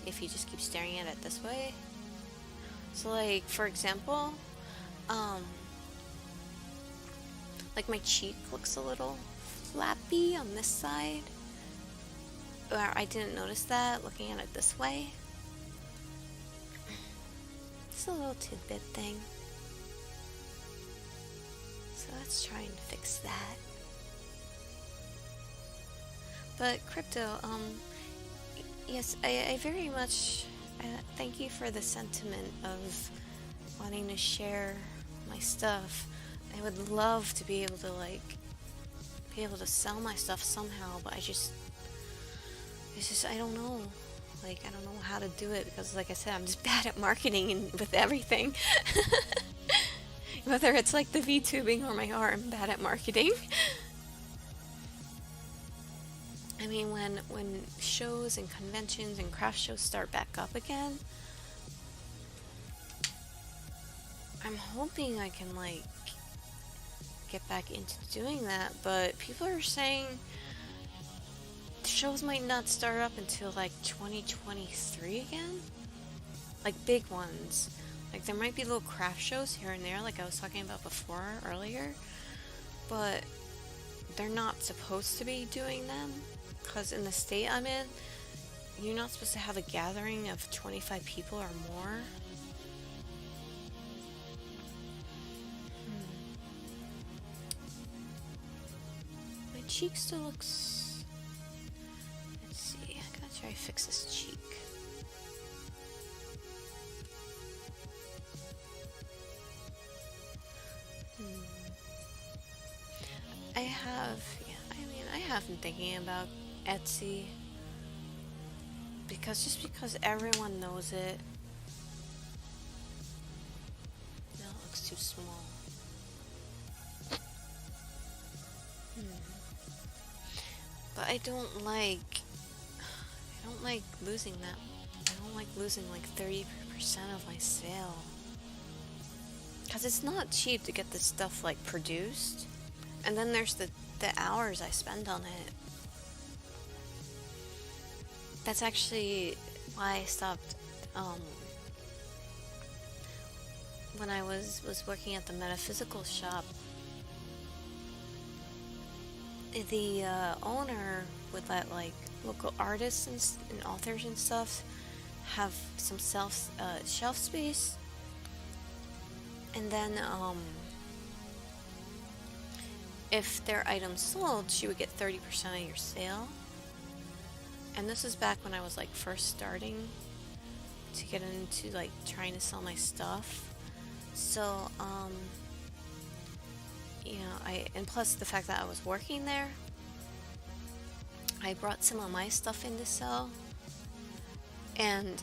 if you just keep staring at it this way. So for example, my cheek looks a little flappy on this side, or I didn't notice that looking at it this way. Just a little tidbit thing. So let's try and fix that. But crypto, yes, I very much thank you for the sentiment of wanting to share my stuff. I would love to be able to sell my stuff somehow, but it's just I don't know. I don't know how to do it because, like I said, I'm just bad at marketing and with everything. Whether it's the VTubing or my art, I'm bad at marketing. I mean, when shows and conventions and craft shows start back up again, I'm hoping I can get back into doing that, but people are saying shows might not start up until 2023 again, big ones. There might be little craft shows here and there I was talking about earlier, but they're not supposed to be doing them, because in the state I'm in, you're not supposed to have a gathering of 25 people or more. My cheek still looks... Try to fix this cheek. I have been thinking about Etsy because everyone knows it. No, it looks too small. But I don't like losing that. I don't like losing like 30% of my sale. Because it's not cheap to get this stuff like produced. And then there's the hours I spend on it. That's actually why I stopped when I was working at the metaphysical shop. The owner would let like local artists and authors and stuff have some shelf space, and then if their items sold, she would get 30% of your sale. And this is back when I was like first starting to get into like trying to sell my stuff. So you know, and plus the fact that I was working there, I brought some of my stuff in to sell, and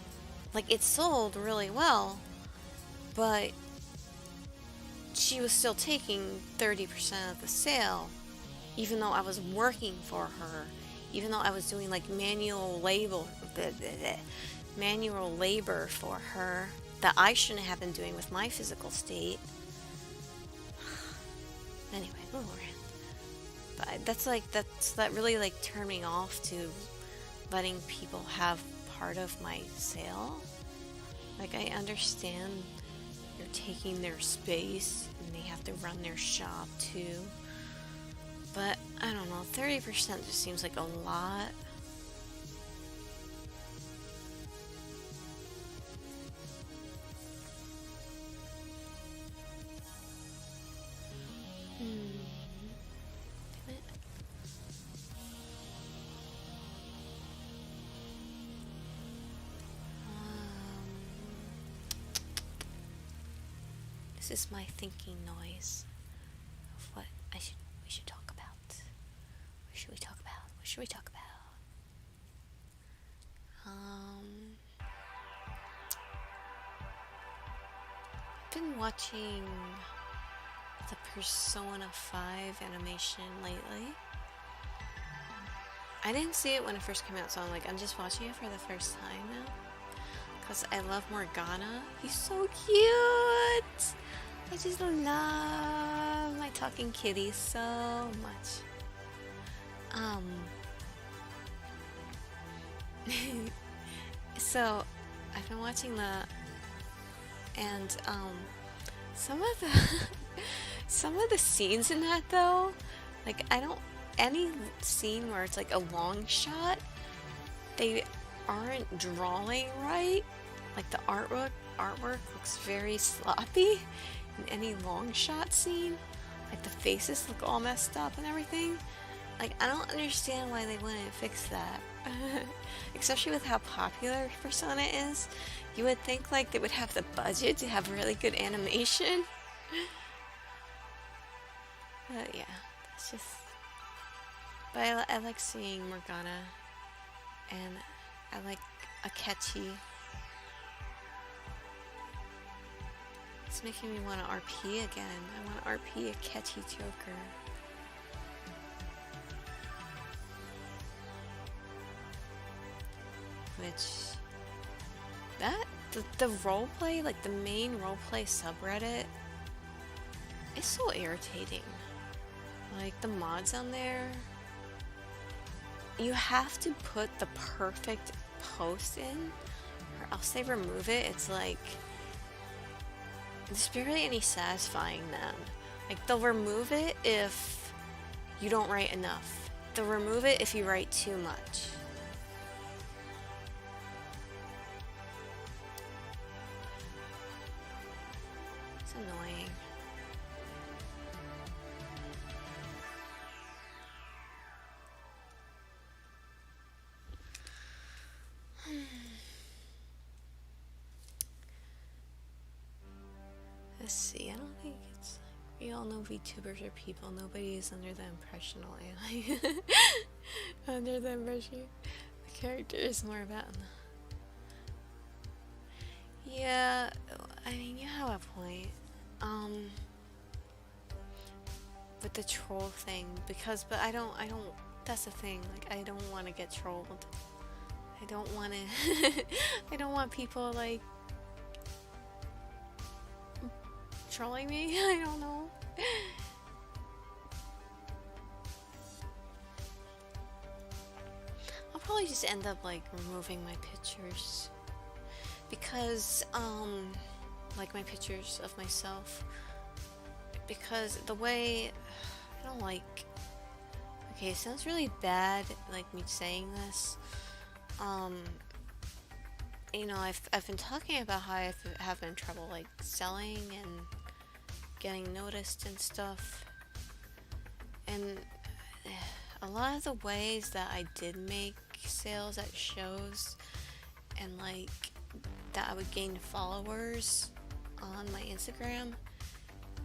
like it sold really well, but she was still taking 30% of the sale, even though I was working for her, even though I was doing like manual labor for her that I shouldn't have been doing with my physical state. Anyway, but that really like turned me off to letting people have part of my sale. Like, I understand you're taking their space and they have to run their shop too, but I don't know, 30% just seems like a lot. This is my thinking noise of what we should talk about. What should we talk about? What should we talk about? I've been watching the Persona 5 animation lately. I didn't see it when it first came out, so I'm just watching it for the first time now. Because I love Morgana. He's so cute! I just love my talking kitty so much. So, I've been watching that, and some of the scenes in that though, like any scene where it's like a long shot, they aren't drawing right. Like the artwork looks very sloppy in any long shot scene. Like the faces look all messed up and everything. Like, I don't understand why they wouldn't fix that. Especially with how popular Persona is. You would think like they would have the budget to have really good animation. But yeah, it's just... But I like seeing Morgana. And I like Akechi. It's making me want to RP again. I want to RP Akechi Joker. Which... The roleplay, like the main roleplay subreddit, is so irritating. Like, the mods on there... You have to put the perfect post in, or else they remove it. It's like... There's barely any satisfying them. Like, they'll remove it if you don't write enough. They'll remove it if you write too much. It's annoying. Let's see, I don't think it's... We all know VTubers are people. Nobody is under the impression, under the impression the character is more about... Yeah, I mean, you have a point. with the troll thing, because but I don't that's the thing, like I don't want to get trolled. I don't want to I don't want people like trolling me. I don't know. I'll probably just end up like removing my pictures because like my pictures of myself, because the way I don't like, okay, it sounds really bad like me saying this. You know, I've been talking about how I've having trouble like selling and getting noticed and stuff, and a lot of the ways that I did make sales at shows and like that I would gain followers on my Instagram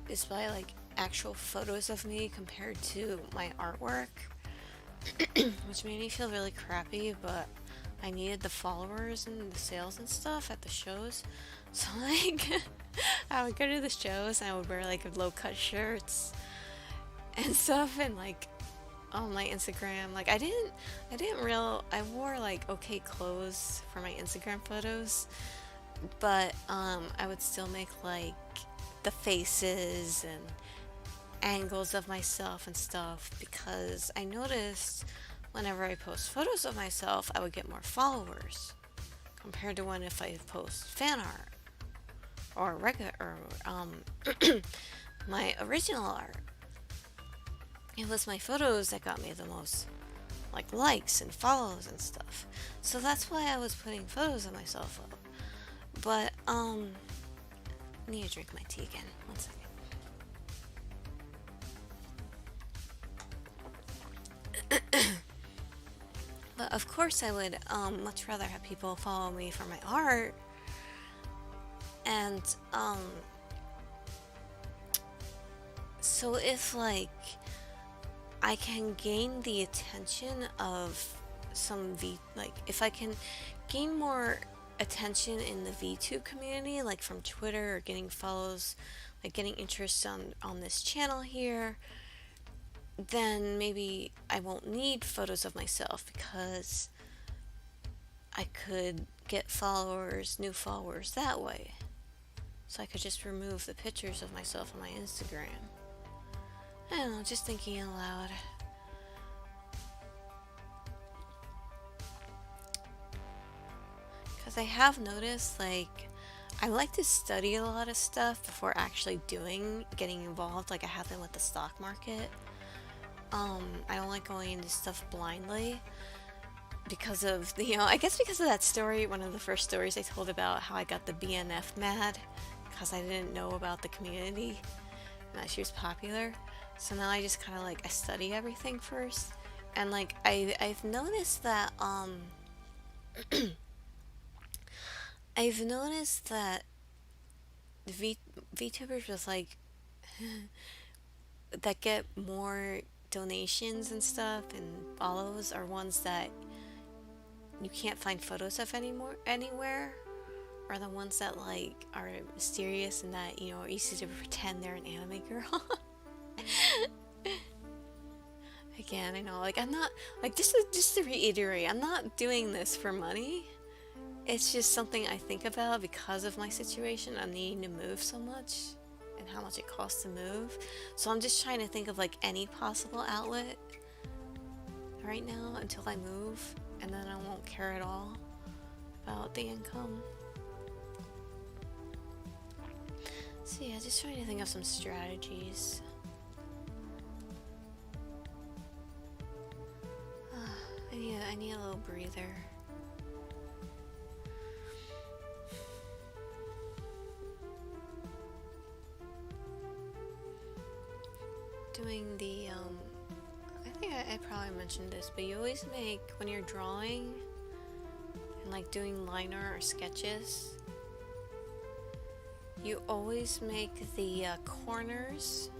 is by like actual photos of me compared to my artwork, which made me feel really crappy, but I needed the followers and the sales and stuff at the shows. So like I would go to the shows and I would wear like low-cut shirts and stuff, and like on my Instagram, like I wore like okay clothes for my Instagram photos, but I would still make like the faces and angles of myself and stuff, because I noticed whenever I post photos of myself, I would get more followers compared to when if I post fan art or regular or my original art. It was my photos that got me the most like likes and follows and stuff. So that's why I was putting photos of myself up. But I need to drink my tea again. 1 second. But of course I would much rather have people follow me for my art, and so if like I can gain the attention of some like if I can gain more attention in the VTube community, like from Twitter, or getting follows, like getting interest on this channel here, then maybe I won't need photos of myself, because I could get followers, new followers that way. So I could just remove the pictures of myself on my Instagram. I don't know, just thinking out loud. Because I have noticed, like, I like to study a lot of stuff before actually getting involved, like I have been with the stock market. I don't like going into stuff blindly because of the, I guess because of that story, one of the first stories I told about how I got the BNF mad because I didn't know about the community and that she was popular. So now I just kind of like, I study everything first. And like, I've noticed that, I've noticed that VTubers with like, that get more donations and stuff and follows are ones that you can't find photos of anywhere, or the ones that like are mysterious and that, are easy to pretend they're an anime girl. Again, I know, like, I'm not, like, just to reiterate, I'm not doing this for money. It's just something I think about because of my situation. I'm needing to move so much and how much it costs to move. So I'm just trying to think of like any possible outlet right now until I move, and then I won't care at all about the income. So yeah, just trying to think of some strategies. I need a little breather. Doing the, I think I probably mentioned this, but you always make, when you're drawing and like doing liner or sketches, you always make the corners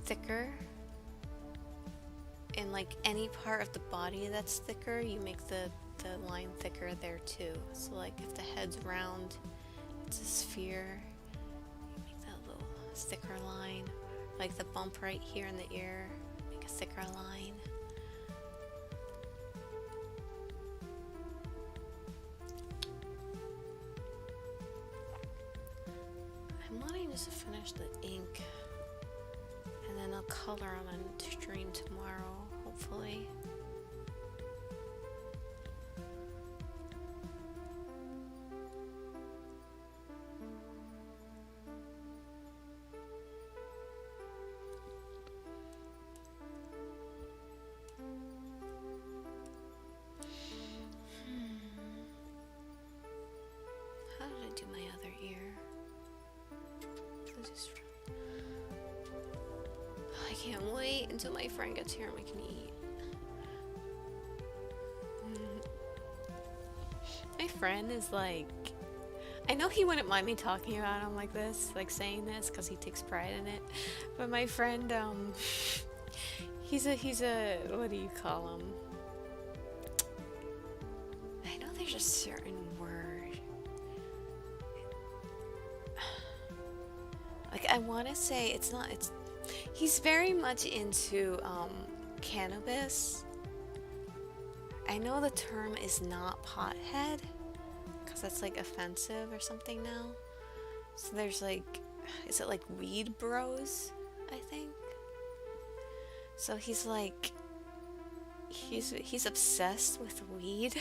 thicker, and like any part of the body that's thicker, you make the line thicker there too. So like if the head's round, it's a sphere, you make that little thicker line. like the bump right here in the ear, make a thicker line. I'm wanting just to finish the ink, and then I'll color on a stream tomorrow, hopefully. How did I do my other ear? I can't wait until my friend gets here and we can eat. My friend is like, I know he wouldn't mind me talking about him like this, like saying this, because he takes pride in it. But my friend, he's a, what do you call him? I know there's a certain word. Like, I want to say it's he's very much into cannabis. I know the term is not pothead, because that's like offensive or something now. So there's like, is it like weed bros, I think? So he's like, he's obsessed with weed.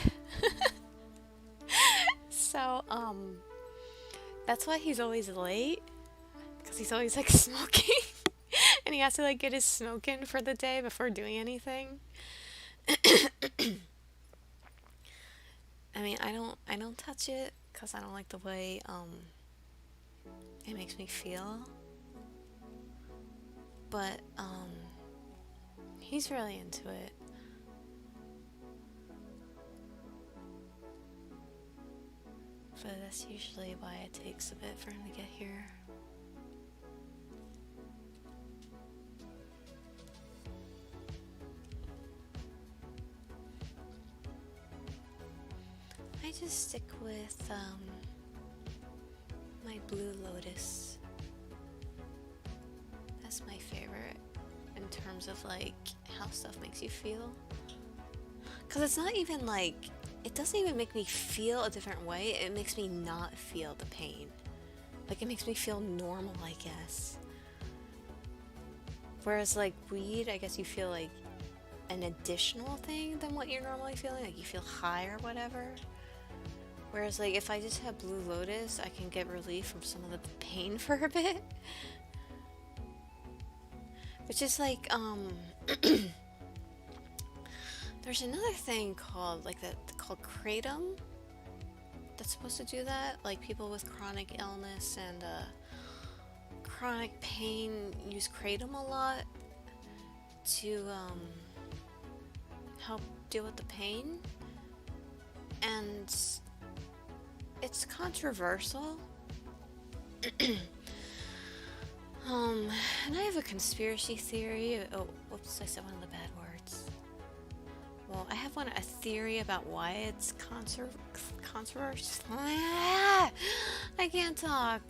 So that's why he's always late, because he's always like smoking. And he has to like get his smoke in for the day before doing anything. I mean, I don't touch it because I don't like the way it makes me feel. But he's really into it. But that's usually why it takes a bit for him to get here. I just stick with my Blue Lotus. That's my favorite in terms of like how stuff makes you feel. Cause it's not even like, it doesn't even make me feel a different way. It makes me not feel the pain. Like, it makes me feel normal, I guess. Whereas like weed, I guess you feel like an additional thing than what you're normally feeling. Like you feel high or whatever. Whereas, like, if I just have Blue Lotus, I can get relief from some of the pain for a bit. Which is like, there's another thing called, like, called Kratom. That's supposed to do that. Like, people with chronic illness and chronic pain use Kratom a lot to help deal with the pain. And it's controversial. And I have a conspiracy theory. Oh, whoops, I said one of the bad words. Well, I have a theory about why it's controversial. I can't talk.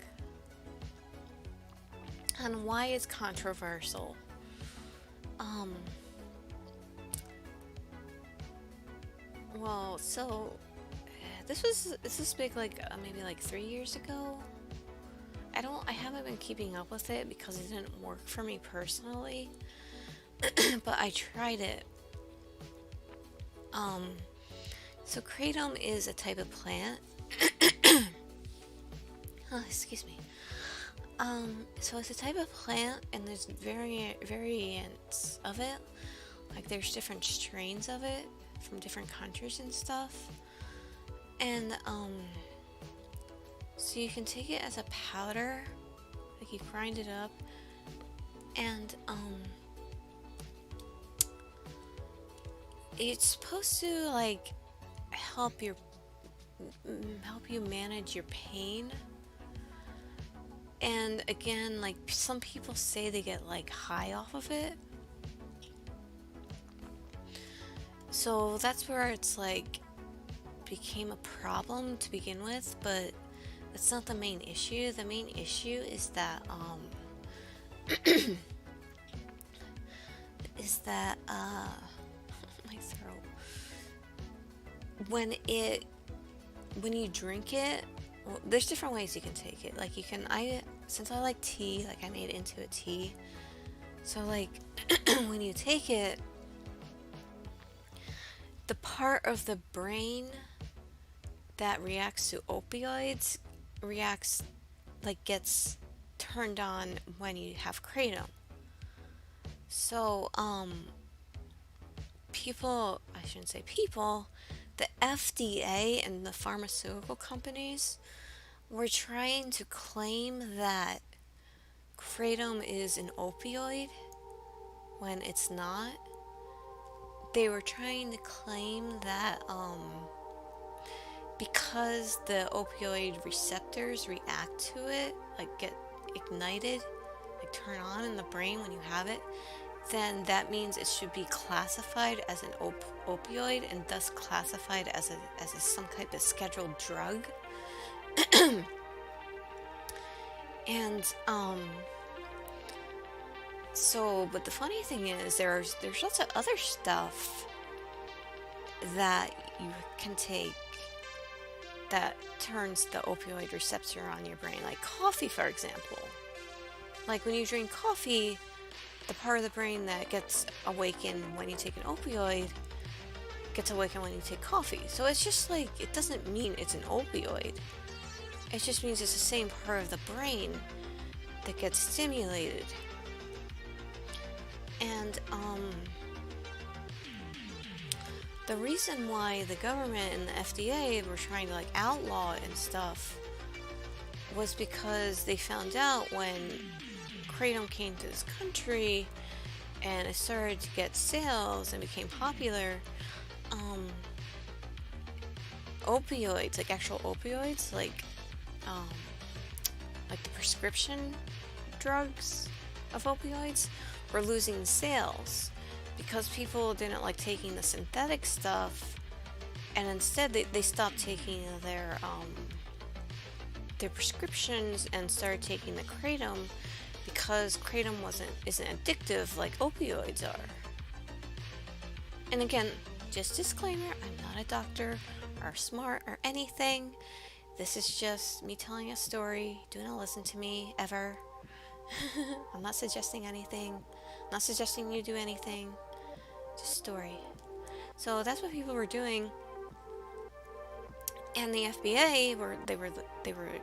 And why it's controversial. Well, so this was big like maybe like 3 years ago. I haven't been keeping up with it because it didn't work for me personally. But I tried it. So Kratom is a type of plant. Oh, excuse me. So it's a type of plant, and there's variants of it. Like there's different strains of it from different countries and stuff. And so you can take it as a powder, like you grind it up, and it's supposed to like help you manage your pain. And again, like some people say they get like high off of it. So that's where it's like became a problem to begin with, but that's not the main issue. The main issue is that is that my throat. When you drink it, well, there's different ways you can take it. Like you can since I like tea, like I made it into a tea. So like when you take it, the part of the brain that reacts to opioids reacts like gets turned on when you have kratom. So I shouldn't say people, the FDA and the pharmaceutical companies were trying to claim that kratom is an opioid when it's not. They were trying to claim that because the opioid receptors react to it, like get ignited, like turn on in the brain when you have it, then that means it should be classified as an opioid and thus classified as some type of scheduled drug. And but the funny thing is there's lots of other stuff that you can take that turns the opioid receptor on your brain, like coffee, for example. Like when you drink coffee, the part of the brain that gets awakened when you take an opioid gets awakened when you take coffee. So it's just like, it doesn't mean it's an opioid. It just means it's the same part of the brain that gets stimulated. And the reason why the government and the FDA were trying to like outlaw it and stuff was because they found out when kratom came to this country and it started to get sales and became popular, opioids, like actual opioids, like the prescription drugs of opioids were losing sales because people didn't like taking the synthetic stuff, and instead they stopped taking their prescriptions and started taking the kratom because kratom isn't addictive like opioids are. And again, just disclaimer, I'm not a doctor or smart or anything. This is just me telling a story. Do not listen to me ever. I'm not suggesting anything. I'm not suggesting you do anything. Just story. So that's what people were doing. And the FBA they were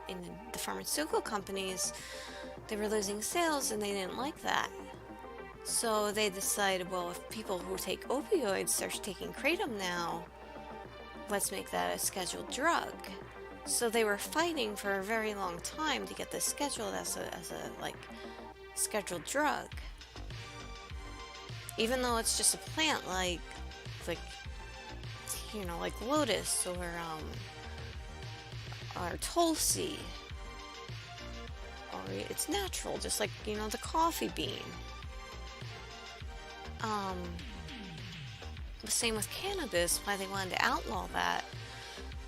in the pharmaceutical companies. They were losing sales and they didn't like that. So they decided, well, if people who take opioids start taking kratom now, let's make that a scheduled drug. So they were fighting for a very long time to get this scheduled as a like scheduled drug. Even though it's just a plant like lotus or tulsi, or it's natural, just like the coffee bean. The same with cannabis, why they wanted to outlaw that,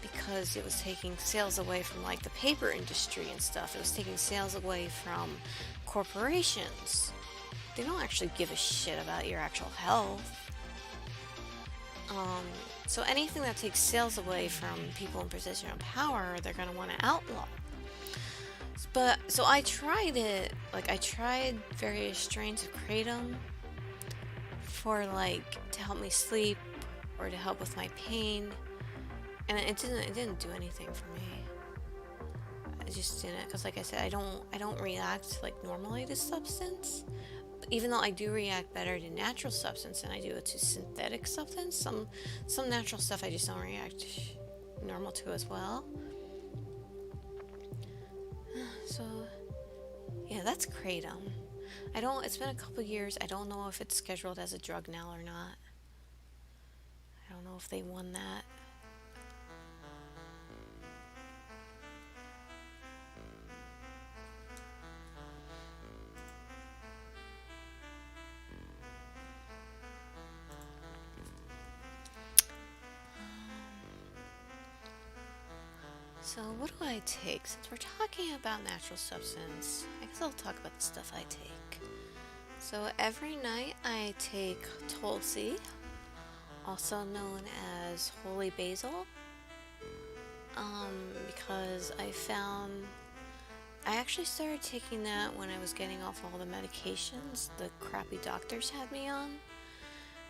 because it was taking sales away from like the paper industry and stuff. It was taking sales away from corporations. They don't actually give a shit about your actual health. So anything that takes sales away from people in position of power, they're going to want to outlaw. But so I tried it. Like I tried various strains of kratom for to help me sleep or to help with my pain, and it didn't do anything for me. I just didn't, because like I said, I don't react like normally to substance. Even though I do react better to natural substance than I do to synthetic substance, some natural stuff I just don't react normal to as well. So yeah, that's kratom. It's been a couple years. I don't know if it's scheduled as a drug now or not. I don't know if they won that. So what do I take? Since we're talking about natural substance, I guess I'll talk about the stuff I take. So every night I take Tulsi, also known as holy basil, because I actually started taking that when I was getting off all the medications the crappy doctors had me on,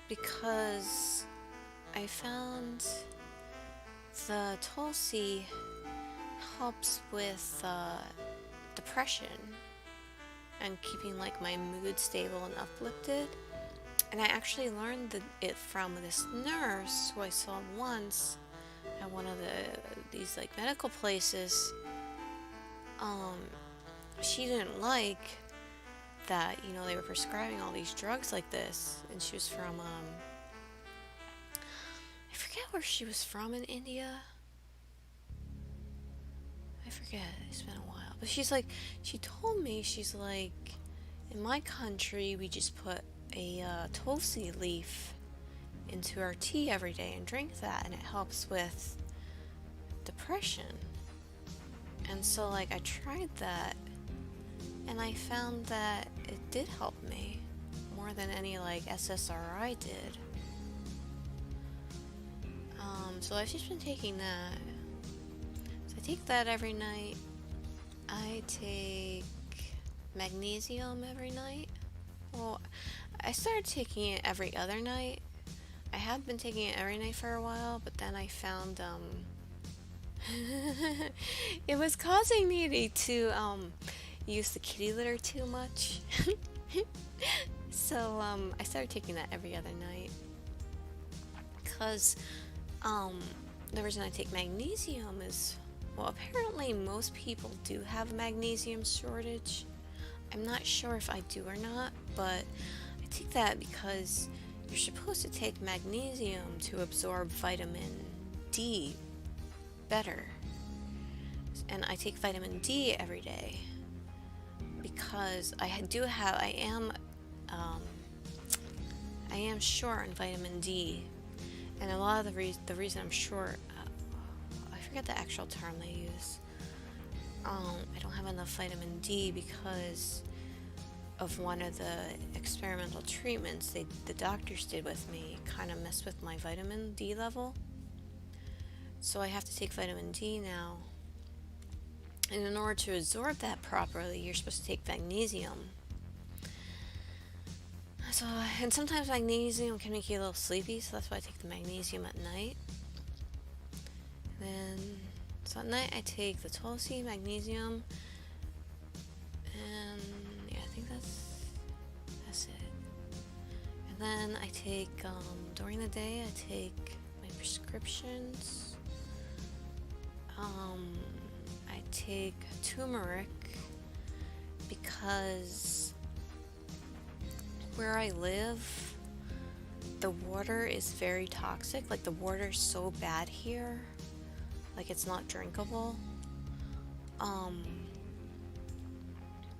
because I found the Tulsi helps with depression and keeping like my mood stable and uplifted. And I actually learned it from this nurse who I saw once at one of these like medical places. She didn't like that, they were prescribing all these drugs like this, and she was from I forget where she was from in India. I forget, it's been a while. But she told me, she's like, in my country, we just put a tulsi leaf into our tea every day and drink that, and it helps with depression. And so, like, I tried that, and I found that it did help me more than any, like, SSRI did. So I've just been taking that. So I take that every night. I take magnesium every night. Well, I started taking it every other night. I have been taking it every night for a while, but then I found it was causing me to use the kitty litter too much. So I started taking that every other night, because the reason I take magnesium is, well, apparently most people do have a magnesium shortage. I'm not sure if I do or not, but I take that because you're supposed to take magnesium to absorb vitamin D better. And I take vitamin D every day because I am short on vitamin D. And a lot of the reason I'm short, I forget the actual term they use. I don't have enough vitamin D because of one of the experimental treatments the doctors did with me. Kind of messed with my vitamin D level. So I have to take vitamin D now. And in order to absorb that properly, you're supposed to take magnesium. So, and sometimes magnesium can make you a little sleepy, so that's why I take the magnesium at night. So at night I take the Tulsi, magnesium, and yeah, I think that's it. And then I take, during the day, I take my prescriptions. I take turmeric because where I live, the water is very toxic. Like, the water is so bad here. Like, it's not drinkable.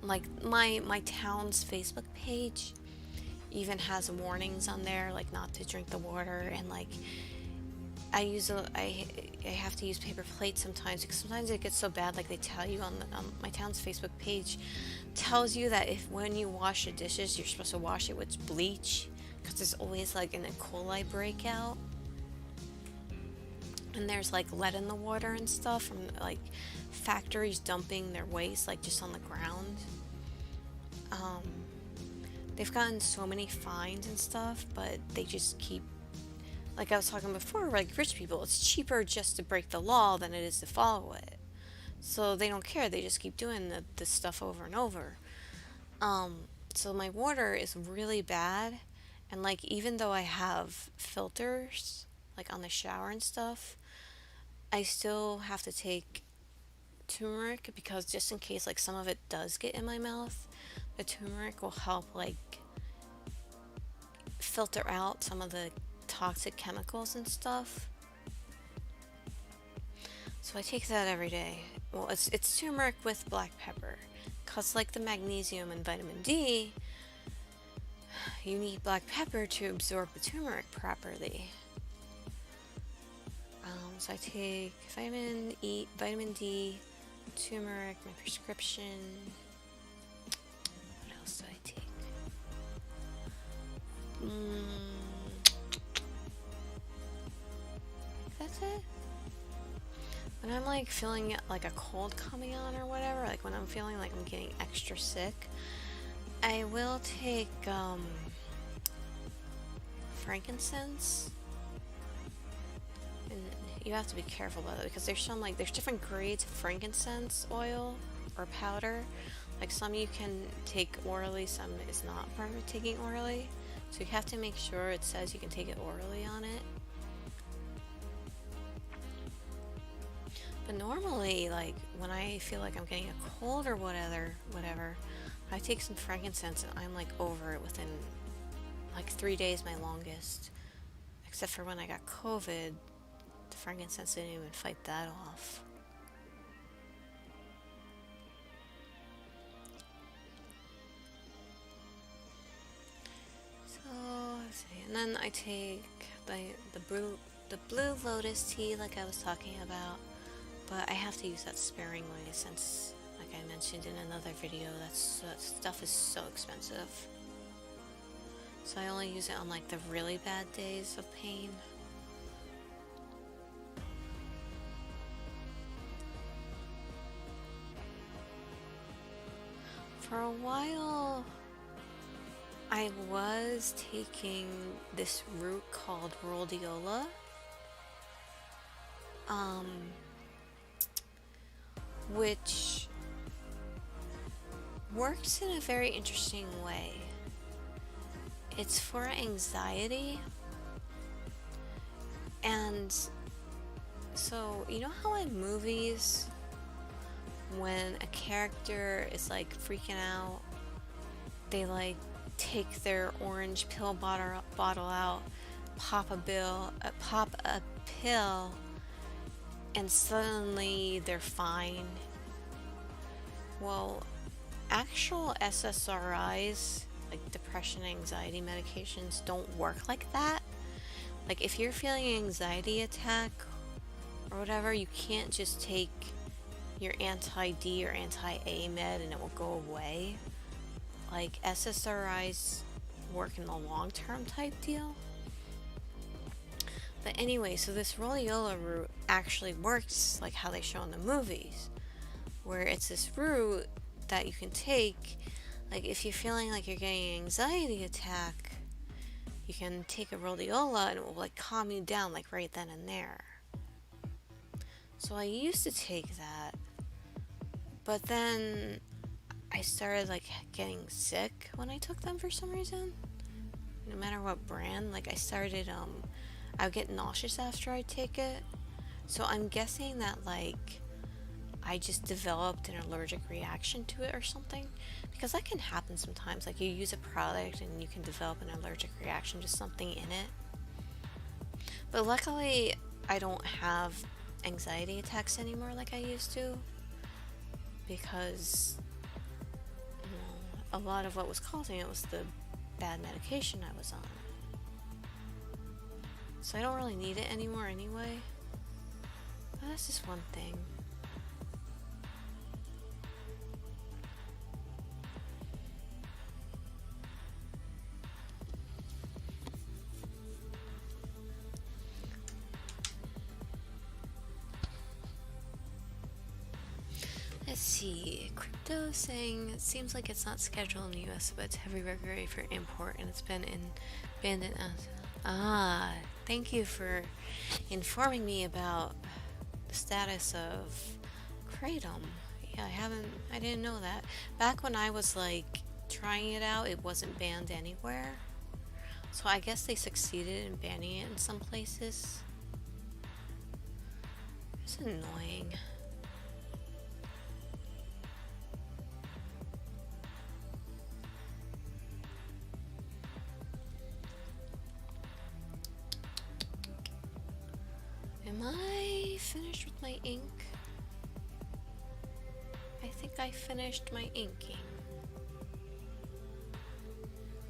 Like, my town's Facebook page even has warnings on there, like, not to drink the water. And, like, I have to use paper plates sometimes, because sometimes it gets so bad, like, they tell you on my town's Facebook page tells you that when you wash the dishes, you're supposed to wash it with bleach, because there's always like an E. coli breakout, and there's like lead in the water and stuff from like factories dumping their waste like just on the ground. They've gotten so many fines and stuff, but they just keep, like I was talking before, like rich people, it's cheaper just to break the law than it is to follow it. So they don't care. They just keep doing this stuff over and over. So my water is really bad. And like, even though I have filters, like on the shower and stuff, I still have to take turmeric, because just in case like some of it does get in my mouth, the turmeric will help like filter out some of the toxic chemicals and stuff. So I take that every day. Well, it's turmeric with black pepper, because like the magnesium and vitamin D, you need black pepper to absorb the turmeric properly. So I take vitamin D, turmeric, my prescription. What else do I take? That's it. When I'm like feeling like a cold coming on or whatever, like when I'm feeling like I'm getting extra sick, I will take frankincense. And you have to be careful about it because there's different grades of frankincense oil or powder. Like some you can take orally, some is not part of taking orally. So you have to make sure it says you can take it orally on it. But normally, like when I feel like I'm getting a cold or whatever, I take some frankincense and I'm like over it within like 3 days, my longest. Except for when I got COVID, the frankincense didn't even fight that off. So let's see, and then I take the blue lotus tea, like I was talking about, but I have to use that sparingly since, like I mentioned in another video, that stuff is so expensive. So I only use it on like the really bad days of pain. For a while, I was taking this root called rhodiola. Which works in a very interesting way. It's for anxiety. And so, you know how in movies, when a character is like freaking out, they like take their orange pill bottle out, pop a pill, and suddenly they're fine. Well, actual SSRIs, like depression and anxiety medications, don't work like that. Like if you're feeling an anxiety attack or whatever, you can't just take your anti-D or anti-A med and it will go away. Like SSRIs work in the long-term type deal. But anyway, so this rhodiola root actually works like how they show in the movies, where it's this root that you can take. Like if you're feeling like you're getting an anxiety attack, you can take a rhodiola and it will like calm you down like right then and there. So I used to take that, but then I started like getting sick when I took them for some reason. No matter what brand, like I would get nauseous after I take it. So I'm guessing that like I just developed an allergic reaction to it or something, because that can happen sometimes. Like you use a product and you can develop an allergic reaction to something in it. But luckily I don't have anxiety attacks anymore like I used to, because a lot of what was causing it was the bad medication I was on. So I don't really need it anymore anyway. But that's just one thing. Let's see. Crypto saying it seems like it's not scheduled in the US, but it's heavily regulated for import and it's been banned in thank you for informing me about the status of Kratom. Yeah, I didn't know that. Back when I was like trying it out, it wasn't banned anywhere. So I guess they succeeded in banning it in some places. It's annoying. Am I finished with my ink? I think I finished my inking.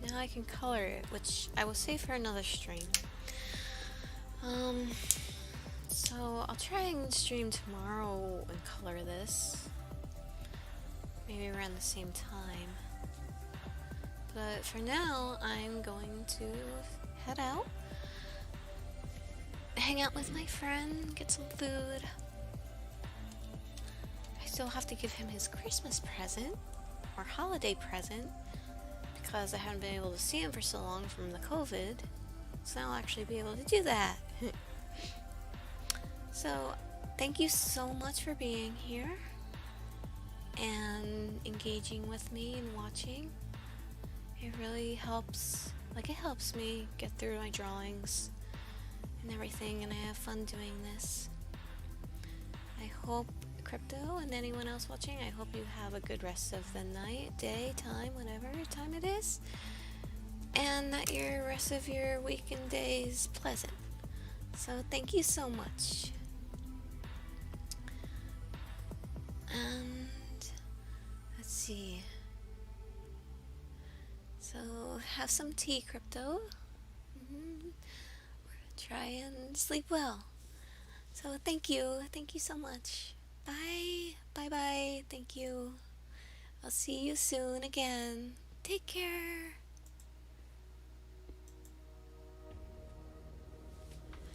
Now I can color it, which I will save for another stream. So I'll try and stream tomorrow and color this. Maybe around the same time. But for now, I'm going to head out, hang out with my friend, get some food. I still have to give him his Christmas present or holiday present because I haven't been able to see him for so long from the COVID. So now I'll actually be able to do that. So, thank you so much for being here and engaging with me and watching. It really helps, it helps me get through my drawings and everything, and I have fun doing this. I hope, Crypto and anyone else watching, I hope you have a good rest of the night, day, time, whatever time it is, and that your rest of your week and day is pleasant. So thank you so much. And let's see. So have some tea, Crypto. Try and sleep well. So thank you so much. Bye, thank you. I'll see you soon again. Take care.